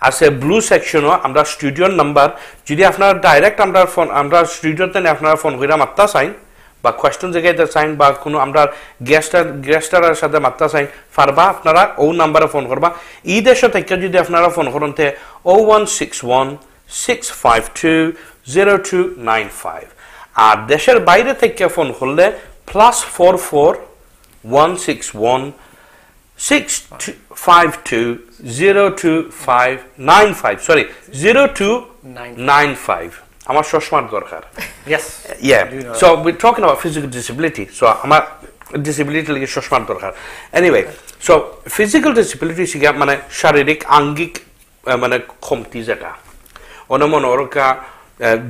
আছে ব্লু সেকশনও আমরা স্টুডিওর নাম্বার, যদি আপনারা ডাইরেক্ট আমরা স্টুডিওতে আপনারা ফোন কইরা মাত্তা চাইন বা কোয়েশ্চন জায়গাতে চাইন বা কোনো আমরা গেস্টারের সাথে মাত্তা চাইন পারবা, আপনারা ও নাম্বারে ফোন করবা। এই দেশ থেকে যদি আপনারা ফোন করেন তে 01616520295, আর দেশের বাইরে থেকে ফোন করলে +44 161 6520295, sorry 0295. আমার চশমার দরকার। Yes. Yeah. So we're talking about physical disability. So আমার disability লাগে চশমার দরকার। Anyway, so physical disability মানে শারীরিক আঙ্গিক মানে কমতি যেটা অনমন ওরকা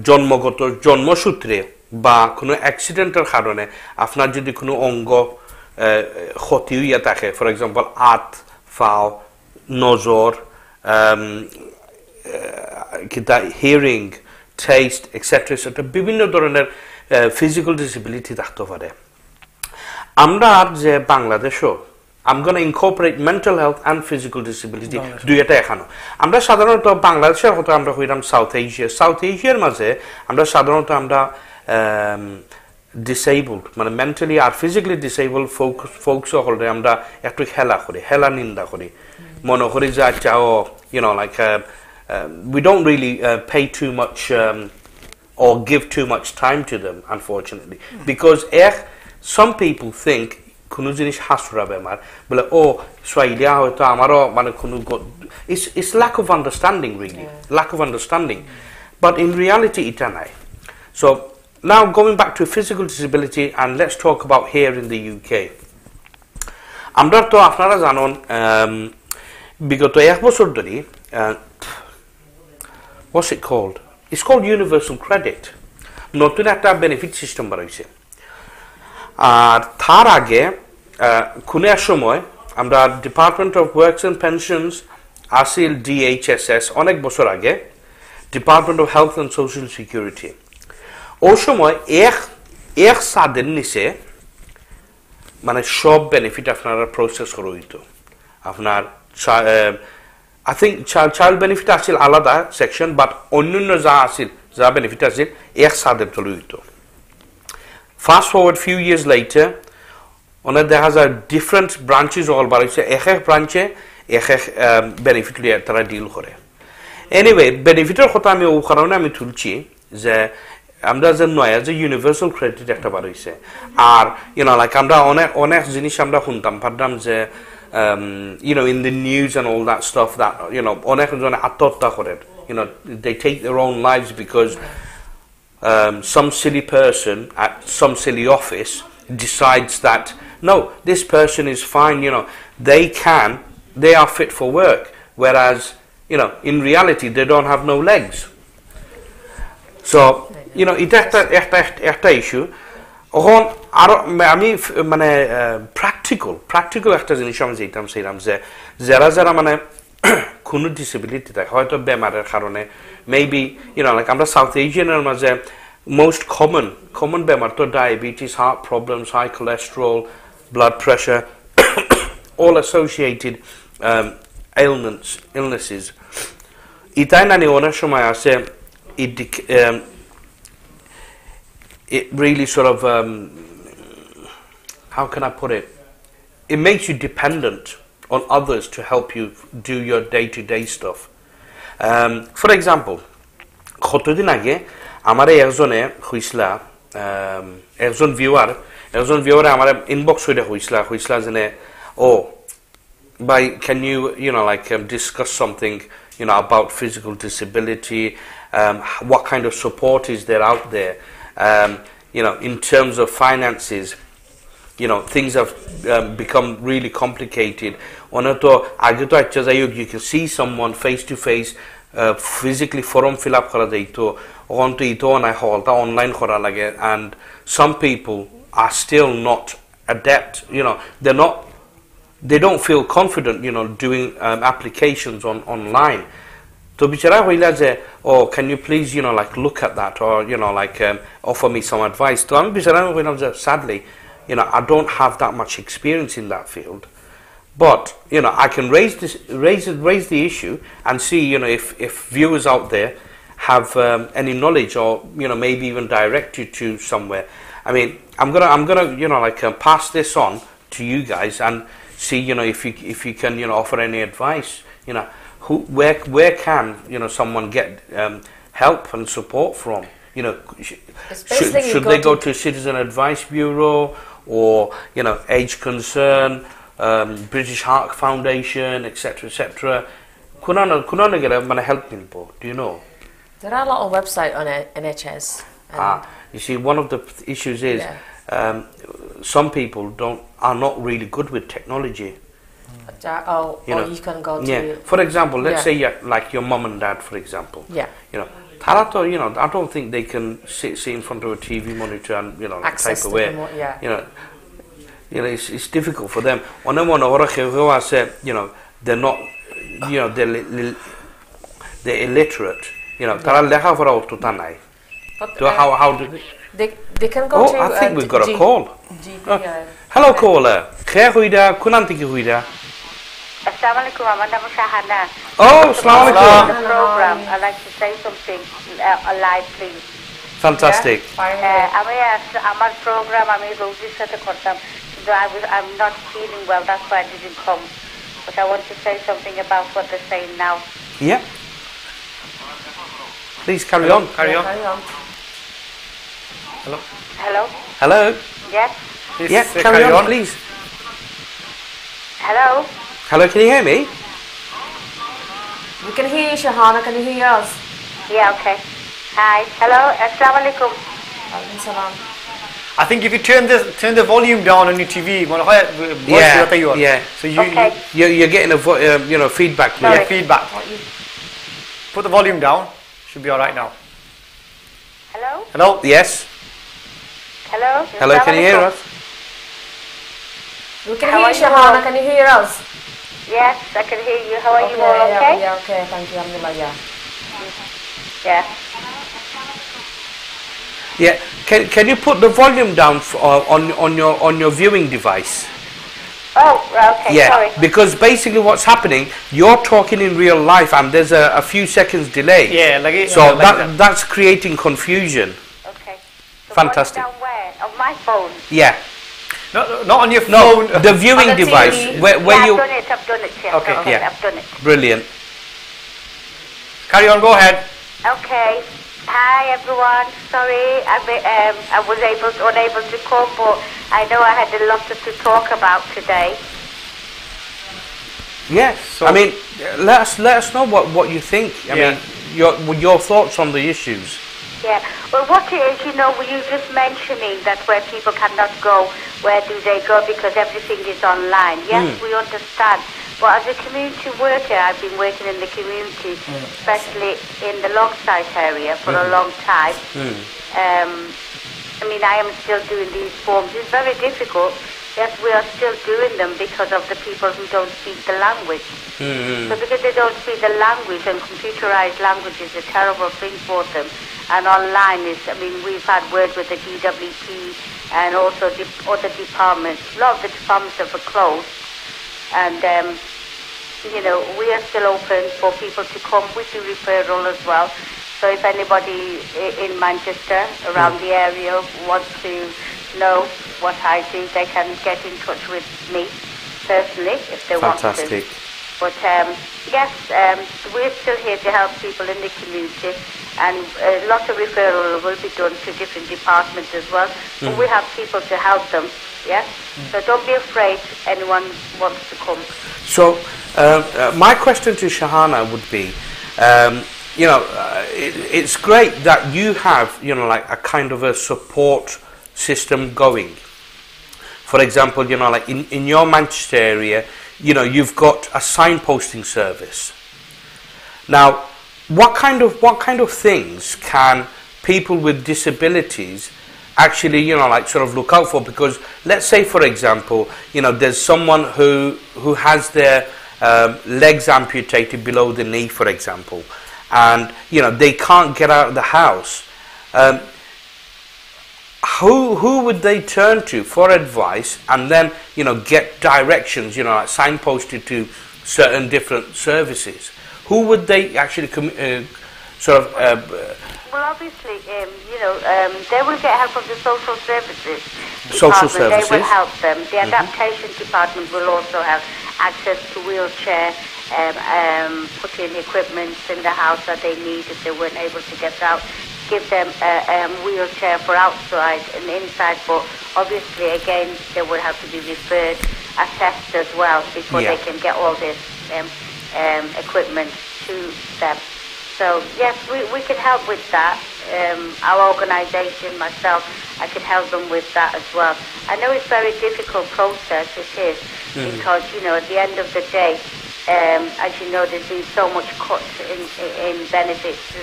জন্মগত জন্মসূত্রে বা কোনো অ্যাক্সিডেন্টের কারণে আপনার যদি কোনো অঙ্গ ক্ষতি হইয়া থাকে, ফর এক্সাম্পল হাত, পাও, নজর, হিয়ারিং, টেস্ট এক্সেট্রা এক্সেট্রা, বিভিন্ন ধরনের ফিজিক্যাল ডিসেবিলিটি থাকতে পারে। আমরা যে বাংলাদেশও I'm going to incorporate mental health and physical disability দুইটা এখানো আমরা সাধারণত বাংলাদেশের হতো আমরা হইলাম সাউথ এশিয়ার মাঝে আমরা সাধারণত আমরা disabled মানে mentally আর physically disabled folks হলে আমরা একটু হেলা নিন্দা করি মনে করি যে আচ্ছা you know like we don't really pay too much or give too much time to them unfortunately because some people think কোনো জিনিস হাসরা বেমার বলে ও সোয়াইলিয়া হয়তো আমারও মানে কোনো it's lack of understanding really lack of understanding but in reality এটা নাই so now going back to physical disability and let's talk about here in the UK আমরা তো আপনারা জানেন বিগত এক বছর ধরে what's it called it's called universal credit নতুন একটা বেনিফিট সিস্টেম বানাইছে আর তার আগে কোন এক সময় আমরা department of works and pensions আসিল DHSS অনেক বছর আগে department of health and social security ওই সময় এক সাদের নিচে মানে সব বেনিফিট আপনারা প্রসেস করা হইতো আপনার I think child benefit আসিল আলাদা সেকশন বাট অন্যান্য যা বেনিফিট আসিল এক সাদের তলে হইতো fast forward few years later ওনার দেখা যায় ডিফারেন্ট ব্রাঞ্চেস অল বাড়াইছে এক ব্রাঞ্চে এক বেনিফিট লিয়ে তারা ডিল করে এনিওয়ে বেনিফিটের কথা আমি ও কারণে আমি তুলছি যে আমরা যে নয় যে ইউনিভার্সাল ক্রেডিট একটা বাড়াইছে আর লাইক আমরা অনেক জিনিস আমরা শুনতাম পারতাম যে in the news and all that stuff that অনেক জন আত্মহত্যা করে they take their own lives because some silly person at some silly office decides that no, this person is fine, they are fit for work, whereas in reality they don't have no legs. So এটা একটা issue এখন আরো আমি মানে practical একটা জিনিস আমি যেতাম সেইরাম যে যারা মানে কোনো ডিসেবিলিটি থাকে হয়তো বেমারের কারণে মেবি লাইক আমরা সাউথ এশিয়ানের মাঝে most common বেমার তো diabetes, heart problems, high cholesterol, blood pressure, all associated illnesses. Itai nani onak shomoy ashe it really sort of how can I put it? It makes you dependent on others to help you do your day-to-day stuff. For example, কতদিন আগে আমার একজনে হইছলা একজন viewer আমার inbox হইতে হইছলা জেনে by can you like discuss something about physical disability, what kind of support is there out there, in terms of finances, things have become really complicated. You can see someone face to face, physically form fill up kora jaito onto ito na holta online kora lage, and some people are still not adept, they don't feel confident doing applications online. To bichara hoila je can you please like look at that, or like offer me some advice. To ami bichara hoila je sadly I don't have that much experience in that field, but I can raise the issue and see if viewers out there have any knowledge, or maybe even direct you to somewhere. I mean, I'm gonna like pass this on to you guys and see if you can offer any advice. Where can someone get help and support from? Should they go to Citizen Advice Bureau, or Age Concern, British Heart Foundation, etc., etc.? Kunana get help people. Do you know? There are a lot of websites on NHS. You see, one of the issues is some people are not really good with technology. Or you can go to... For example, let's say like your mum and dad, for example. Tarato, I don't think they can sit in front of a TV monitor and access type away. It's difficult for them. They're not, they're illiterate. Tara lekha pora otto ta nai. So how do they can go to I think we've got a call. Hello caller. Khair huida, kunanti ki huida. Assalamualaikum, my name is Shahana. Oh, assalamu alaikum. The program, I'd like to say something live, please. Fantastic. I'm on program, I'm not feeling well, that's why I didn't come. But I want to say something about what they're saying now. Yeah. Please carry on. Carry on. Hello? Hello. Yes? Please, Yeah, carry on, please. Hello? Hello, can you hear me? We can hear you, Shahana. Can you hear us? Yeah, okay. Hi. Hello? Assalamualaikum. Salam. I think if you turn the volume down on your TV, Yeah. So you're getting a feedback. Yeah, feedback. Put the volume down. Should be all right now. Hello? Hello. Yes. Hello? Hello, can you hear us? We can hear you, Shahana. Can you hear us? Yes, I can hear you. How are you all okay? Yeah, okay. Thank you. Alhamdulillah, yeah. Yeah. Yeah. Can you put the volume down on your viewing device? Oh, okay, Yeah, sorry. because basically what's happening, you're talking in real life and there's a few seconds delay. Yeah, so that's creating confusion. Okay. So Fantastic. down where? On my phone? Yeah. No, not on your No, phone. the viewing On the device TV. where you. I've done it. Yes. Okay, yeah. I've done it. Brilliant. Carry on. Go ahead. Okay. Hi everyone. Sorry, I was unable to come, but I know I had a lot to talk about today. Yeah. So- I mean, let us know what you think. I mean, your thoughts on the issues. Yeah. Well, what it is, you know, were you just mentioning that where people cannot go, where do they go because everything is online? Yes, we understand. But as a community worker, I've been working in the community, especially in the Longside area for a long time. I mean, I am still doing these forms. It's very difficult. Yes, we are still doing them because of the people who don't speak the language. So because they don't speak the language, and computerized language is a terrible thing for them. And online is, I mean, we've had words with the DWP and also other departments. A lot of the departments are closed. And, you know, we are still open for people to come. We do referral as well. So if anybody in Manchester, around the area, wants to know what I do, they can get in touch with me personally if they want to. Fantastic. But yes, we're still here to help people in the community, and a lot of referral will be done to different departments as well. But we have people to help them, yes? So don't be afraid anyone wants to come. So my question to Shahana would be, you know, it's great that you have, you know, like a kind of a support system going. For example, you know, like in your Manchester area, you know, you've got a signposting service. Now, what kind of things can people with disabilities actually, you know, like sort of look out for? Because let's say, for example, you know, there's someone who has their legs amputated below the knee, for example, and you know they can't get out of the house. Who would they turn to for advice, and then, you know, get directions, you know, like signposted to certain different services? Who would they actually sort of? Well, obviously, you know, they will get help from the social services. Social department. services. They will help them. The adaptation department will also have access to wheelchair, putting equipment in the house that they need if they weren't able to get out. Give them a wheelchair for outside and inside, but obviously again they will have to be referred, assessed as well before they can get all this equipment to them. So yes, we can help with that. Our organisation, myself, I can help them with that as well. I know it's a very difficult process, it is, because, you know, at the end of the day, as you know, there's been so much cut in benefits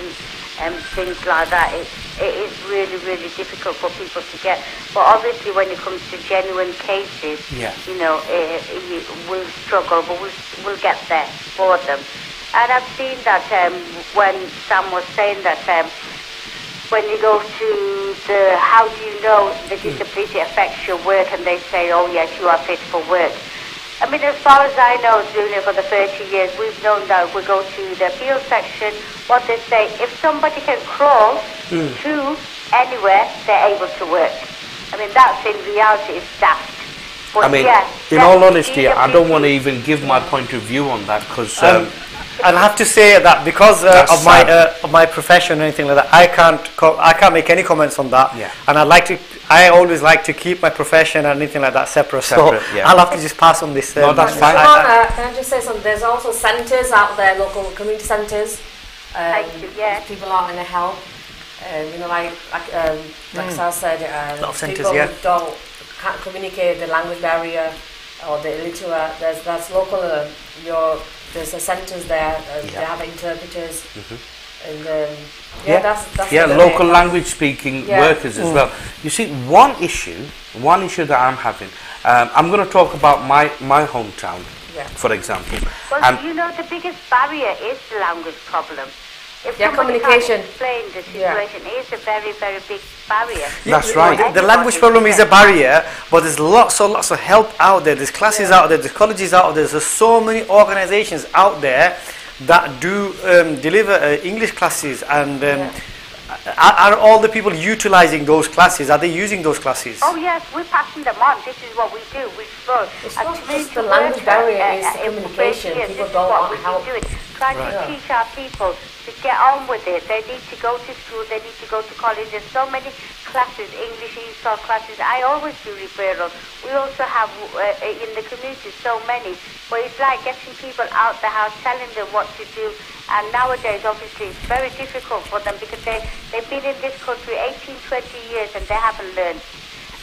and things like that. It is really, really difficult for people to get. But obviously when it comes to genuine cases, you know, we'll struggle, but we'll get there for them. And I've seen that when Sam was saying that when you go to the, how do you know the disability affects your work, and they say, oh yes, you are fit for work. I mean, as far as I know, doing it for the 30 years, we've known that we go to the appeal section, what they say, if somebody can crawl to anywhere, they're able to work. I mean, that's in reality, it's daft. But I mean, yeah, in all honesty, I don't want to even give my point of view on that because I'll have to say that because of my profession or anything like that, I can't make any comments on that. Yeah. And I always like to keep my profession and anything like that separate. So Yeah. I'll have to just pass on this. No, that's fine. Can I just say something? There's also centres out there, local community centres. Yeah. People aren't going to help. You know, like Saa said, lot of centres, people yeah. can't communicate the language barrier or the illiterate. That's local. There's a centres there. They have interpreters. And that's local language speaking workers as well. You see, one issue that I'm having. I'm going to talk about my hometown, for example. Well, and you know, the biggest barrier is the language problem. If somebody communication. can't explain the situation, it is a very, very big barrier. That's right. The language problem is a barrier, but there's lots of help out there. There's classes out there, there's colleges out there. There's so many organizations out there that do deliver English classes, and are all the people utilizing those classes? Are they using those classes? Oh yes, we're passing them on. This is what we do. We throw. It's not just the language barrier, it's the communication. People don't want help. Try to teach our people to get on with it. They need to go to school, they need to go to college. There's so many classes, English ESOL classes. I always do referrals. We also have in the community so many. But it's like getting people out the house, telling them what to do. And nowadays, obviously, it's very difficult for them because they've been in this country 18, 20 years and they haven't learned.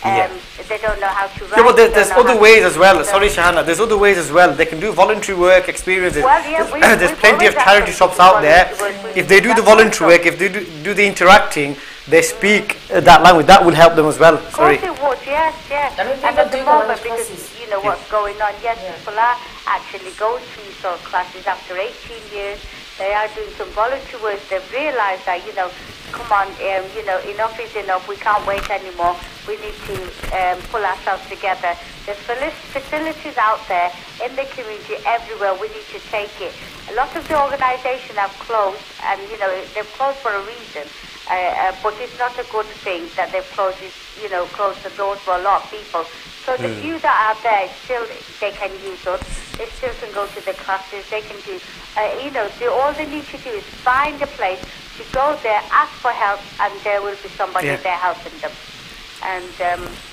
They don't know how to write. Yeah, but there's other ways as well. Sorry, Shahana. There's other ways as well. They can do voluntary work experiences. Well, there's plenty of charity shops out there. If they do the voluntary work, if they do the interacting, they speak that language. That will help them as well. Sorry. Of course it would. Yes. And at the moment, because you know what's going on, people are actually going to ESOL classes after 18 years. They are doing some voluntary work. They've realised that, come on, enough is enough. We can't wait anymore. We need to pull ourselves together. There's facilities out there in the community everywhere. We need to take it. A lot of the organisations have closed, and they've closed for a reason. But it's not a good thing that they've closed the doors for a lot of people. So the few that are there, still they can use us. They still can go to the classes. They can do, all they need to do is find a place to go there, ask for help, and there will be somebody there helping them. And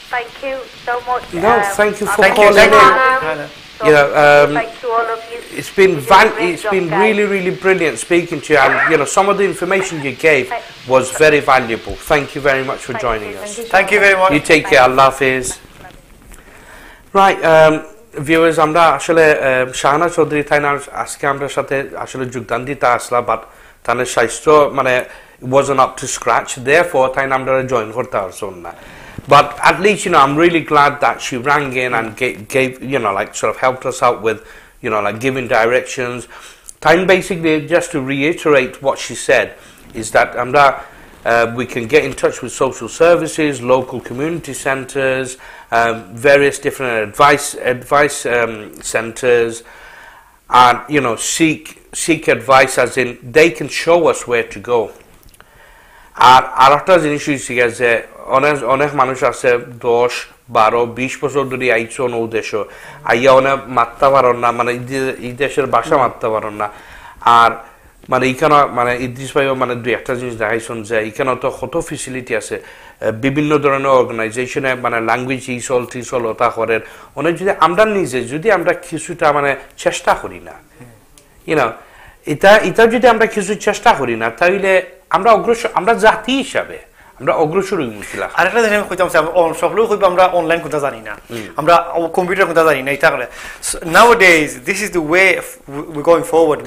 thank you so much. No, thank you for calling in. Thank you all of you. It's been really brilliant speaking to you, and some of the information you gave was very valuable. Thank you very much for joining us. Thank you very much. You take care. Allah Hafiz. Right, viewers, আমরা আসলে শাহানা চৌধুরী তাইনার আজকে আমরা সাথে আসলে যোগদান দিতে আসলাম, but তাদের স্বাস্থ্য wasn't up to scratch, therefore তাইনা আমরা জয়েন করতে পারছিলাম না. But at least I'm really glad that she rang in and gave sort of helped us out with like giving directions. Time basically, just to reiterate what she said, is that we can get in touch with social services, local community centres, various different advice centres, and seek advice, as in they can show us where to go. আর একটা জিনিস হচ্ছে যে অনেক মানুষ আছে 10, 12, 20 বছর ধরে আইছো নৌদেশ আইয়া অনেক মারতে পারেন না, এই দেশের ভাষা মারতে পারেন না। আর এখানে ইদ্রিস ভাইও দুই একটা জিনিস দেখাইছেন যে এখানে তো কত ফেসিলিটি আছে, বিভিন্ন ধরনের অর্গানাইজেশনে ল্যাঙ্গুয়েজ টিসল ওটা করেন। অনেক যদি আমরা কিছুটা চেষ্টা করি না, এটা যদি আমরা কিছু চেষ্টা করি না, তাহলে আমরা জাতি হিসাবে আমরা অগ্রসর হইমুছিলা। আরেকটা জিনিস আমি কইতাম সবলোক কইবা আমরা অনলাইন কথা জানি না, আমরা কম্পিউটার কথা জানি না। এটা হলে nowadays this is the way we're going forward.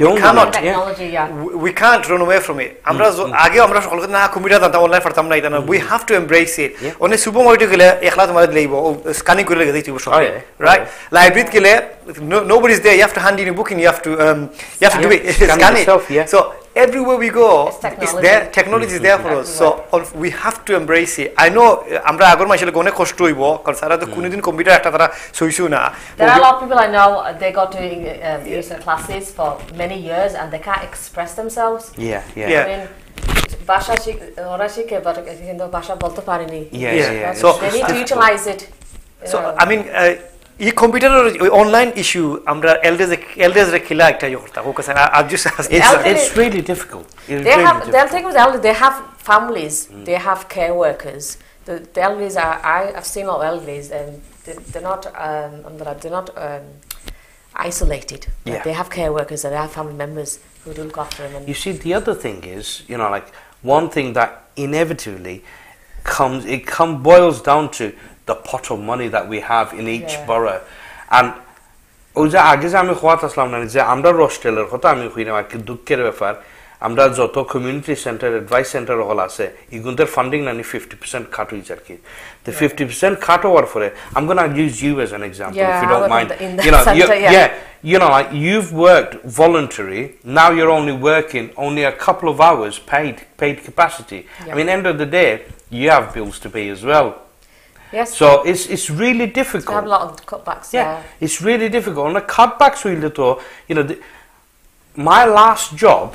We can't run away from it. আমরা আগে আমরা সকল না কম্পিউটার জানতাম, অনলাইন পড়তাম না, এটা না। We have to embrace it. অনেক সুপারমার্কেটে গেলে একলা তোমার লইব স্ক্যানিং করে লেগে দিতে সব, রাইট? লাইব্রেরিতে গেলে nobody's there, you have to hand in a book and you have to do it, scan it. So everywhere we go, It's technology. it's there. Technology is there for us. So we have to embrace it. I know. আমরা আগর মাসে অনেক কষ্ট হইব কারণ সারা তো কোনোদিন computer একটা তারা সইছো না There are a lot of people I know, they got to use their classes for many years and they can't express themselves. Yeah. I mean, Basha ওরা শিখে but কিন্তু ভাষা বলতে পারেনি. Yeah. So they need to utilize it. So I mean এই কম্পিউটারের online issue আমরা elders রে খিলা একটা ইয়ে করতে ওকে I just it's really difficult. The thing with elderly, they have families, they have care workers. The elderlies are, I've seen a lot of elderlies and they're not isolated. Yeah. They have care workers and they have family members who do look after them. And You see, the other thing is, you know, like one thing that inevitably boils down to the pot of money that we have in each borough. And ওই যে আগে যে আমি খোয়াত আসলাম না যে আমরা রস্টেলের কথা আমি কই না কি দুঃখের ব্যাপার আমরা যত কমিউনিটি সেন্টার অ্যাডভাইস সেন্টার হল আছে ইগুনদের ফান্ডিং নানি 50% কাট হইছে আর কি the 50% cut over for it. I'm going to use you as an example if you don't mind. You know, you know, like you've worked voluntary. Now you're only working only a couple of hours paid capacity. I mean, end of the day, you have bills to pay as well. Yes. So it's really difficult. We have a lot of cutbacks. It's really difficult. On the cutbacks, you know, my last job,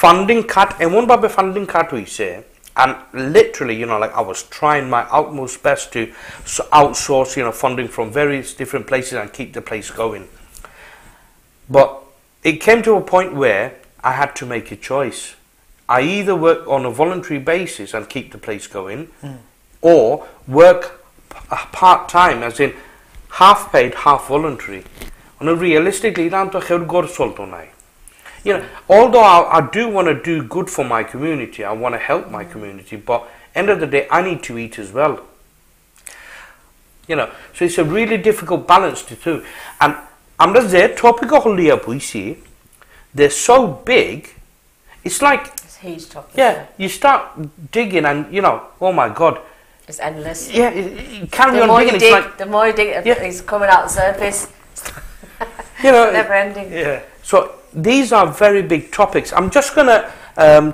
funding cut. Emon babe funding cut we say. And literally, you know, like I was trying my utmost best to outsource, you know, funding from various different places and keep the place going. But it came to a point where I had to make a choice. I either work on a voluntary basis and keep the place going, or work part-time, as in half paid, half voluntary. And realistically, you know, although I do want to do good for my community, I want to help my community, but end of the day, I need to eat as well. You know, so it's a really difficult balance to do. And I'm just there, topic of they're so big, it's like, It's a huge topic. Yeah, you start digging and, you know, oh my God. It's endless. Yeah, you carry on digging, it's like, the more you dig, it's coming out the surface. you know, It's never ending. Yeah. So these are very big topics. I'm just going to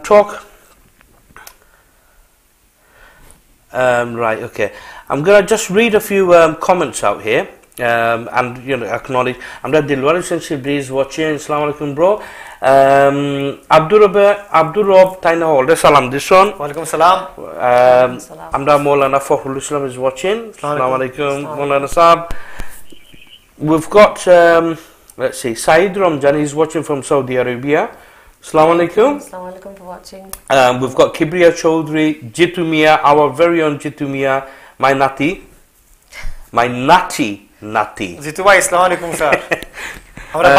talk. Right, okay. I'm going to just read a few comments out here and, you know, acknowledge. I'm going to Dilwari since is watching. Assalamu alaikum, bro. Abdul Rob Taina Holder Salam Dison. Walaikum salam. Amda Maulana Fakhrul Islam is watching. Assalamu alaikum, Maulana Saab. We've got let's see, Saeed Ramjan is watching from Saudi Arabia. Assalamu alaikum. Assalamu alaikum for watching. We've got Kibriya Chaudhry, Jitu Mia, our very own Jitu Mia, my nati. Jitu bhai, assalamu alaikum sir. Hamra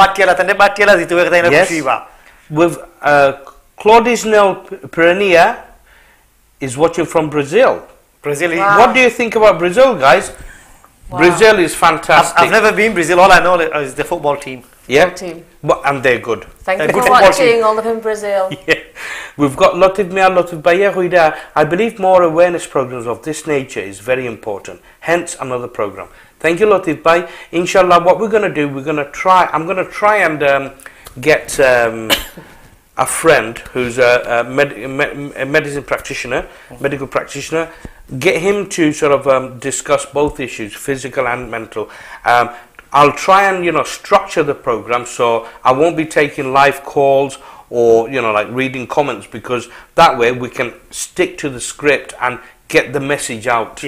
battiela tande battiela Jitu bhai taina khushi ba. With Claudius Nel Perenia is watching from Brazil. What do you think about Brazil, guys? Wow. Brazil is fantastic. I've never been Brazil. All I know is the football team. Yeah, Team. and they're good. Thank you good for football watching team. all of in Brazil. Yeah. We've got Latif Mia, Latif Baya Huida. I believe more awareness programs of this nature is very important. Hence another program. Thank you, Latif Bhai. Inshallah, what we're going to do, I'm going to try and get a friend who's a medicine practitioner, medical practitioner, get him to sort of discuss both issues, physical and mental. I'll try and, you know, structure the program so I won't be taking live calls or, you know, like reading comments, because that way we can stick to the script and get the message out.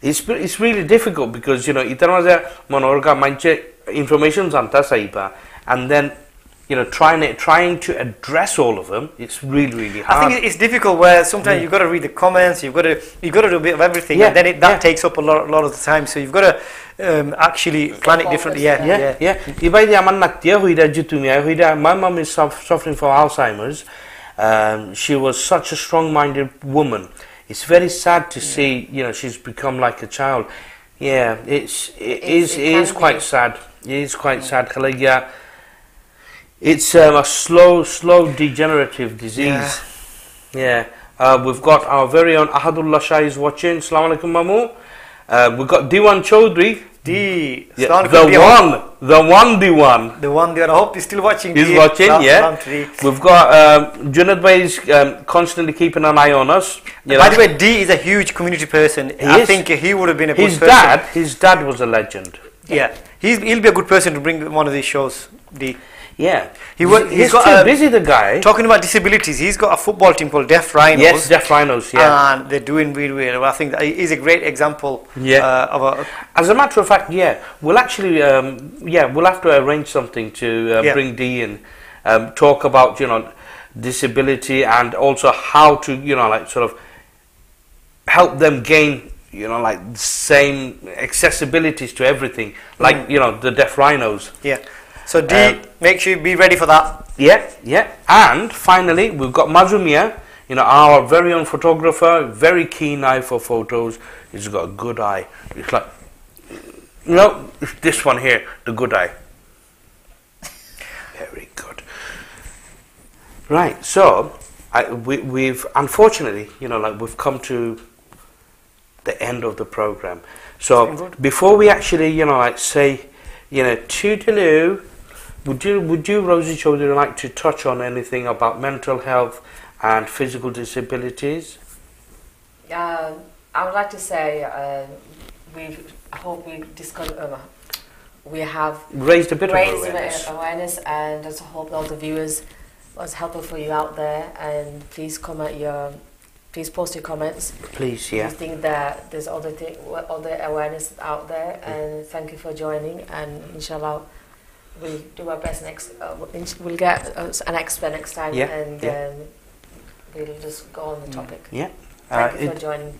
It's really difficult because, you know, information and then, you know, trying to address all of them, it's really hard. I think it's difficult where sometimes you've got to read the comments, you've got to do a bit of everything, and then that takes up a lot of the time. So you've got to actually plan it differently. My mum is suffering from Alzheimer's. She was such a strong-minded woman. It's very sad to see, you know, she's become like a child. Yeah, it is quite sad. It is quite sad. It's a slow degenerative disease. We've got our very own Ahadullah Shah is watching. Assalamu alaikum, Mamu. We've got Diwan Chaudhry. Yeah, the one. The one there. I hope he's still watching. He's watching, yeah. We've got Junaid Bhai is constantly keeping an eye on us. By the way, D is a huge community person. I think he would have been a good person. His dad was a legend. Yeah, he'll be a good person to bring one of these shows. D. Yeah, he's got too busy, the guy. Talking about disabilities, he's got a football team called Deaf Rhinos. Yes, Deaf Rhinos, yeah. And they're doing really well. I think that he's a great example. As a matter of fact, we'll actually, we'll have to arrange something to bring D in, talk about, disability and also how to, sort of help them gain, same accessibilities to everything, like, the Deaf Rhinos. Yeah. So D, make sure you be ready for that. Yeah. And finally, we've got Mazumia, our very own photographer, very keen eye for photos. He's got a good eye. It's like, this one here, the good eye. Very good. Right, so we've unfortunately, we've come to the end of the program. So before we actually, say, toodaloo, would you, Rosie Chaudhary, like to touch on anything about mental health and physical disabilities? I would like to say I hope we discuss. We have raised a bit of awareness, and I hope all the viewers was helpful for you out there. And please please post your comments. Please, yeah. You think that there's other awareness out there, and thank you for joining. And inshallah, we'll do our best next. We'll get an expert next time, and we'll just go on the topic. Yeah. Thank you for joining.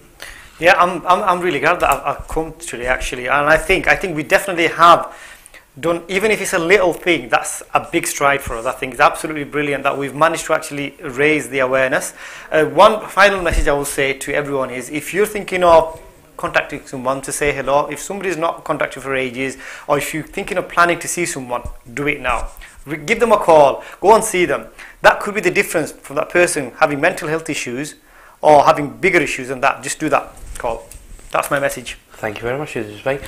Yeah, I'm really glad that I've come today actually, and I think we definitely have done, even if it's a little thing, that's a big stride for us. I think it's absolutely brilliant that we've managed to actually raise the awareness. One final message I will say to everyone is, if you're thinking of contacting someone to say hello, if somebody's not contacted for ages, or if you're thinking of planning to see someone, do it now. Give them a call, go and see them. That could be the difference from that person having mental health issues or having bigger issues than that. Just do that call. That's my message. Thank you very much, Ejay.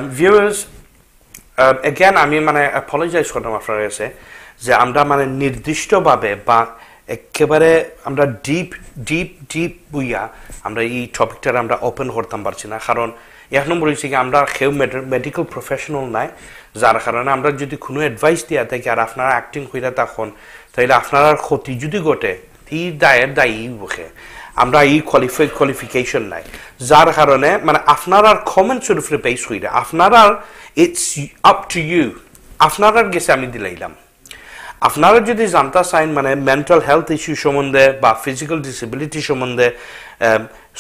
Viewers, again, I apologize for my friends, যে আমরা নির্দিষ্টভাবে বা একেবারে আমরা deep বুইয়া আমরা এই টপিকটার আমরা open করতাম পারছি না, কারণ এক নম্বর হচ্ছে কি আমরা কেউ মেডিকেল প্রফেশনাল নাই, যার কারণে আমরা যদি কোনো অ্যাডভাইস দিয়া থাকি আর আপনারা অ্যাক্টিং কইরা তখন তাইলে আপনার ক্ষতি যদি ঘটে এই দায়ী বসে, আমরা এই কোয়ালিফিকেশন নাই, যার কারণে আপনারা কমেন্টসের উপরে বেস কইরা আপনারা ইটস আপ টু ইউ, আপনারা গেছে আমি দিলাইলাম। আপনারা যদি জানতে চান মেন্টাল হেলথ ইস্যু সম্বন্ধে বা ফিজিক্যাল ডিসেবিলিটি সম্বন্ধে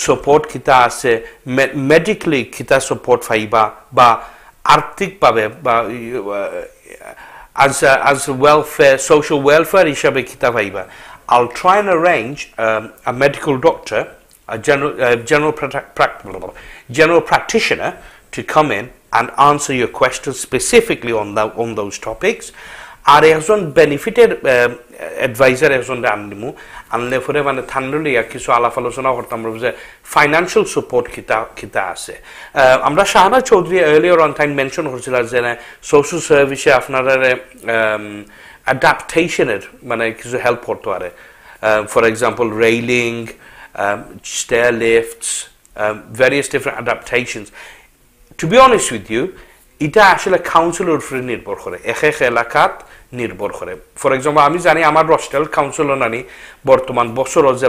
সাপোর্ট কিতা আছে, মেডিকেলি কিতা সাপোর্ট পাইবা বা আর্থিকভাবে বা as welfare, social welfare হিসাবে কিতা পাইবা, I'll try and arrange a medical doctor, a general practitioner to come in and answer your questions specifically on those topics. আর একজন বেনিফিটেড অ্যাডভাইজার একজন আনলিমু আনলে পরে থানলি কিছু আলাপ আলোচনা করতাম যে ফাইন্যান্সিয়াল সাপোর্ট কিতা আছে। আমরা Shahana Chowdhury earlier on time mention করছিল যে সোশ্যাল সার্ভিসে আপনারা অ্যাডাপ্টেশনের কিছু হেল্প করতে পারে, for example railing, stair lifts, various different adaptations. To be honest with you, এটা আসলে কাউন্সিলর উপরে নির্ভর করে, এক এলাকাত নির্ভর করে। ফর এক্সাম্পল আমি জানি আমার রস্টেল কাউন্সিলর নানি বর্তমান বছর যে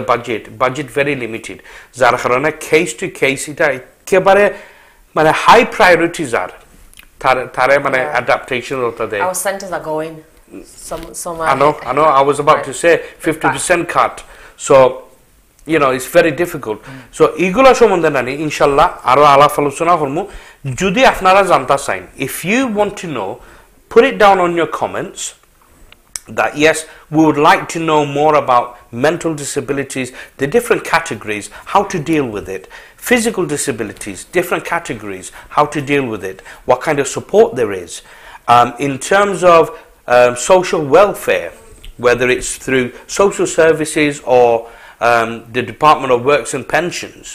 বাজেট ভেরি লিমিটেড, যার কারণে কেস টু কেস এটা একেবারে হাই প্রায়োরিটি যার তারে অ্যাডাপ্টেশন ওটা দেয়। Our centers are going. Some I know. I was about to say 50% cut. So it's very difficult. So এগুলা সম্বন্ধে নানি ইনশাআল্লাহ আরো আলাপ আলোচনা করব যদি আপনারা জানতে চান। If you want to know, put it down on your comments that yes, we would like to know more about mental disabilities, the different categories, how to deal with it, physical disabilities, different categories, how to deal with it, what kind of support there is. In terms of social welfare, whether it's through social services or the Department of Works and Pensions,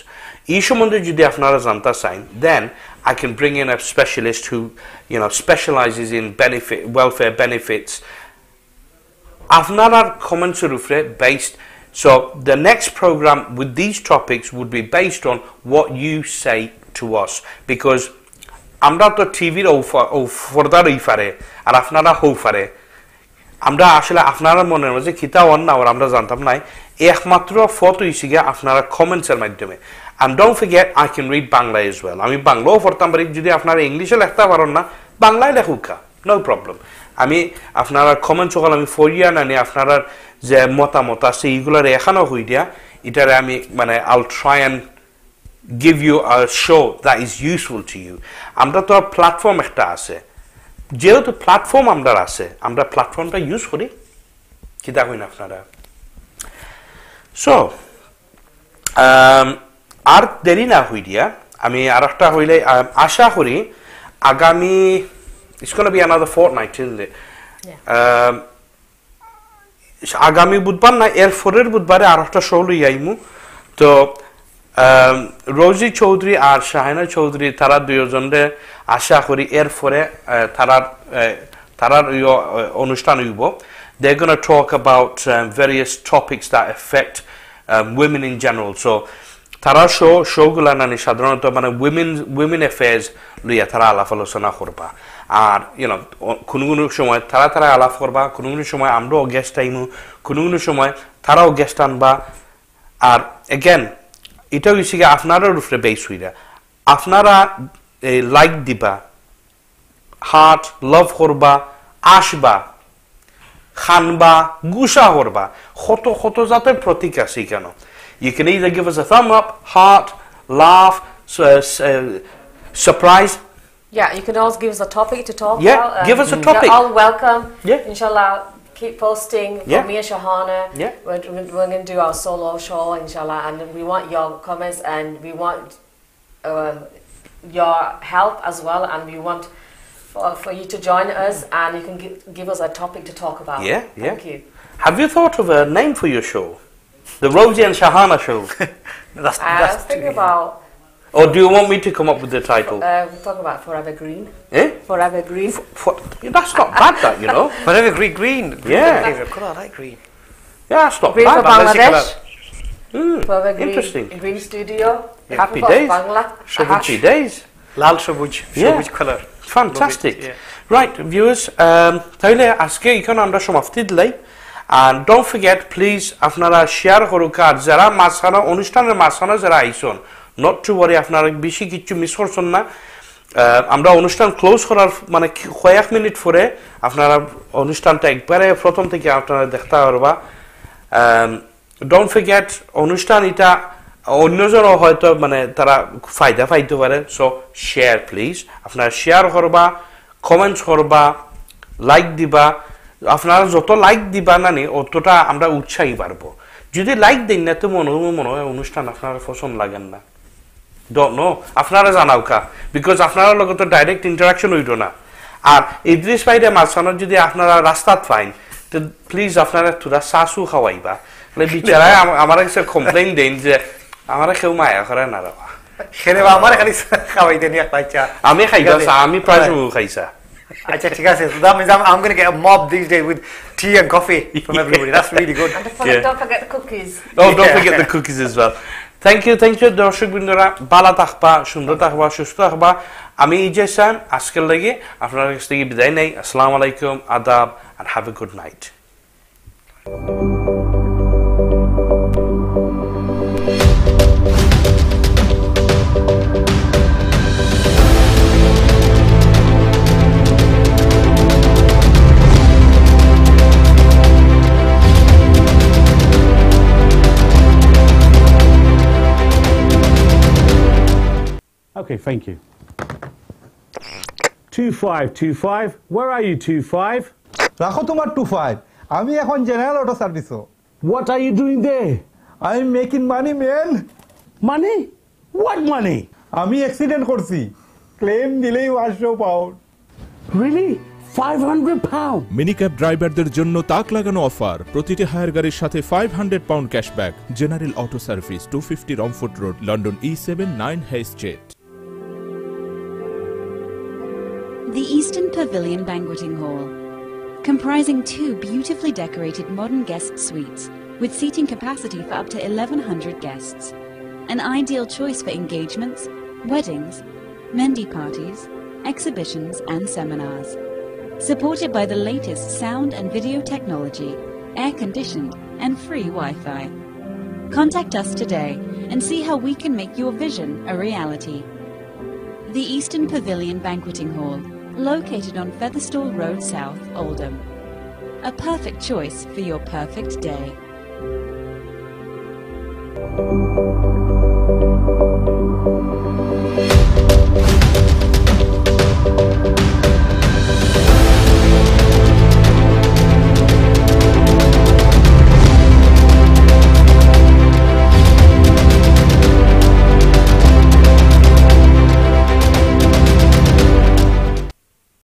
এই সম্বন্ধে যদি আপনারা জানতে চান, then I can bring in a specialist who, you know, specializes in welfare benefits. Afnarar comments based. So the next program with these topics would be based on what you say to us, because আমরা তো টিভির পর্দার ইফারে আর আপনারা হৌফারে আমরা আসলে আপনারা মনের মধ্যে কিতা অন না আমরা জানতাম নাই একমাত্র ফটো হইছে গিয়া আপনারা কমেন্টসের মাধ্যমে and don't forget I can read Bangla as well আমি বাংলাও পড়তাম পারি যদি আপনারা ইংলিশে লিখতে পারেন না বাংলায় লেখুকা no problem আমি আপনারা কমেন্টস ওগুলো আমি ফরিয়া না নি আপনারা যে মতামত আছে এইগুলার এখানো হই দিয়া এটারে আমি মানে I'll try and give you a show that is useful to you আমরা তো প্ল্যাটফর্ম একটা আছে যেহেতু প্ল্যাটফর্ম আমরা প্ল্যাটফর্মটা ইউজ করি কি দেখুন আপনারা সো আর দেরি না হই দিয়া আমি আর একটা হইলে আশা করি আগামী it's going to be another fortnight isn't it আগামী বুধবার না এর পরের বুধবারে আর একটা শো লই আইমু তো রোজি চৌধুরী আর শাহিনা চৌধুরী তারা দুইজনে আশা করি এর পরে তারার অনুষ্ঠান হইব they're going to talk about various topics that affect women in general so তারা শোগুলা নানি সাধারণত মানে women affairs লইয়া তারা আলাপ আলোচনা করবা আর ইউনো কোনো সময় তারা আলাপ করবা কোনো সময় আমরাও গেস্ট আইমু কোনো সময় তারাও গেস্ট আনবা আর again এটা হইছে কি আপনারা উপরে বেস হইরা আপনারা লাইক দিবা হার্ট লাভ করবা আসবা খানবা গুসা করবা কত জাতের প্রতীক আছে কেন you can either give us a thumb up heart laugh surprise yeah you can always give us a topic to talk about give us a topic you're all welcome inshallah keep posting for me and Shahana we're going to do our solo show inshallah and we want your comments and we want your help as well and we want for you to join us and you can give us a topic to talk about thank you have you thought of a name for your show the Rosie and Shahana show that's I was thinking about or do you want me to come up with the title we'll talk about Forever Green Forever Green that's not bad that you know Forever green yeah I like green that's not green bad for Bangladesh Forever Green interesting Green Studio happy days happy days lal সবুজ color fantastic right viewers তাহলে আজকে এখানে আমরা সমাপ্তি দিলাই and don't forget please আপনারা share করুন আর যারা মাঝখানে অনুষ্ঠানের মাঝখানে যারা আইসন not to worry আপনারা বেশি কিছু মিস করছেন না আমরা অনুষ্ঠান ক্লোজ করার মানে কয়েক মিনিট পরে আপনারা অনুষ্ঠানটা একবারে প্রথম থেকে আপনারা দেখতে পারবা don't forget অনুষ্ঠান এটা অন্যজনও হয়তো মানে তারা ফায়দা পাইতে পারে সো শেয়ার প্লিজ আপনারা শেয়ার করবা কমেন্টস করবা লাইক দিবা আপনারা যত লাইক দিবা না নি অতটা আমরা উৎসাহী পারবো যদি লাইক দেন না তো মনে হয় অনুষ্ঠান আপনার পছন্দ লাগেন না don't know আপনারা জানাও কা বিকজ আপনারা লগে তো ডাইরেক্ট ইন্টারাকশন হইতো না আর ইদ্রিস ভাইরে মাঝখানে যদি আপনারা রাস্তাত পাইন তো প্লিজ আপনারা তোরা সাসু খাওয়াইবা মানে বিচারা আমার কাছে কমপ্লেইন দেন যে আমারে কেউ মায়া করে না বাবা খেলে আমার খালি খাওয়াইতে নিয়ে পাইছা আমি খাইছা আমি প্রায় সময় খাইছা আচ্ছা ঠিক আছে so that means I'm going to get a mob these days with tea and coffee from everybody that's really good and don't forget the cookies don't forget the cookies as well thank you দর্শক বৃন্দরা ভালো থাকবা সুন্দর থাকবা সুস্থ থাকবা আমি ইজয় সাম আজকের লাগি আপনাদের কাছ থেকে বিদায় নেই আসসালামু আলাইকুম আদাব and have a good night Okay, thank you. 2525, where are you 25? রাখো তোমার 25 আমি এখন জেনারেল অটো সার্ভিসও What are you doing there? I am making money man Money? What money? আমি অ্যাক্সিডেন্ট করছি ক্লেম দিলেই 100 পাউন্ড Really? 500 pound? মিনিক্যাব ড্রাইভারদের জন্য তাক লাগানো অফার প্রতিটি হায়ার গাড়ির সাথে 500 pound cashback general auto service 250 Romford road London E7 9H Pavilion Banqueting Hall, comprising 2 beautifully decorated modern guest suites with seating capacity for up to 1,100 guests. An ideal choice for engagements, weddings, Mendi parties, exhibitions and seminars. Supported by the latest sound and video technology, air-conditioned and free Wi-Fi. Contact us today and see how we can make your vision a reality. The Eastern Pavilion Banqueting Hall, located on Featherstall Road South, Oldham. A perfect choice for your perfect day.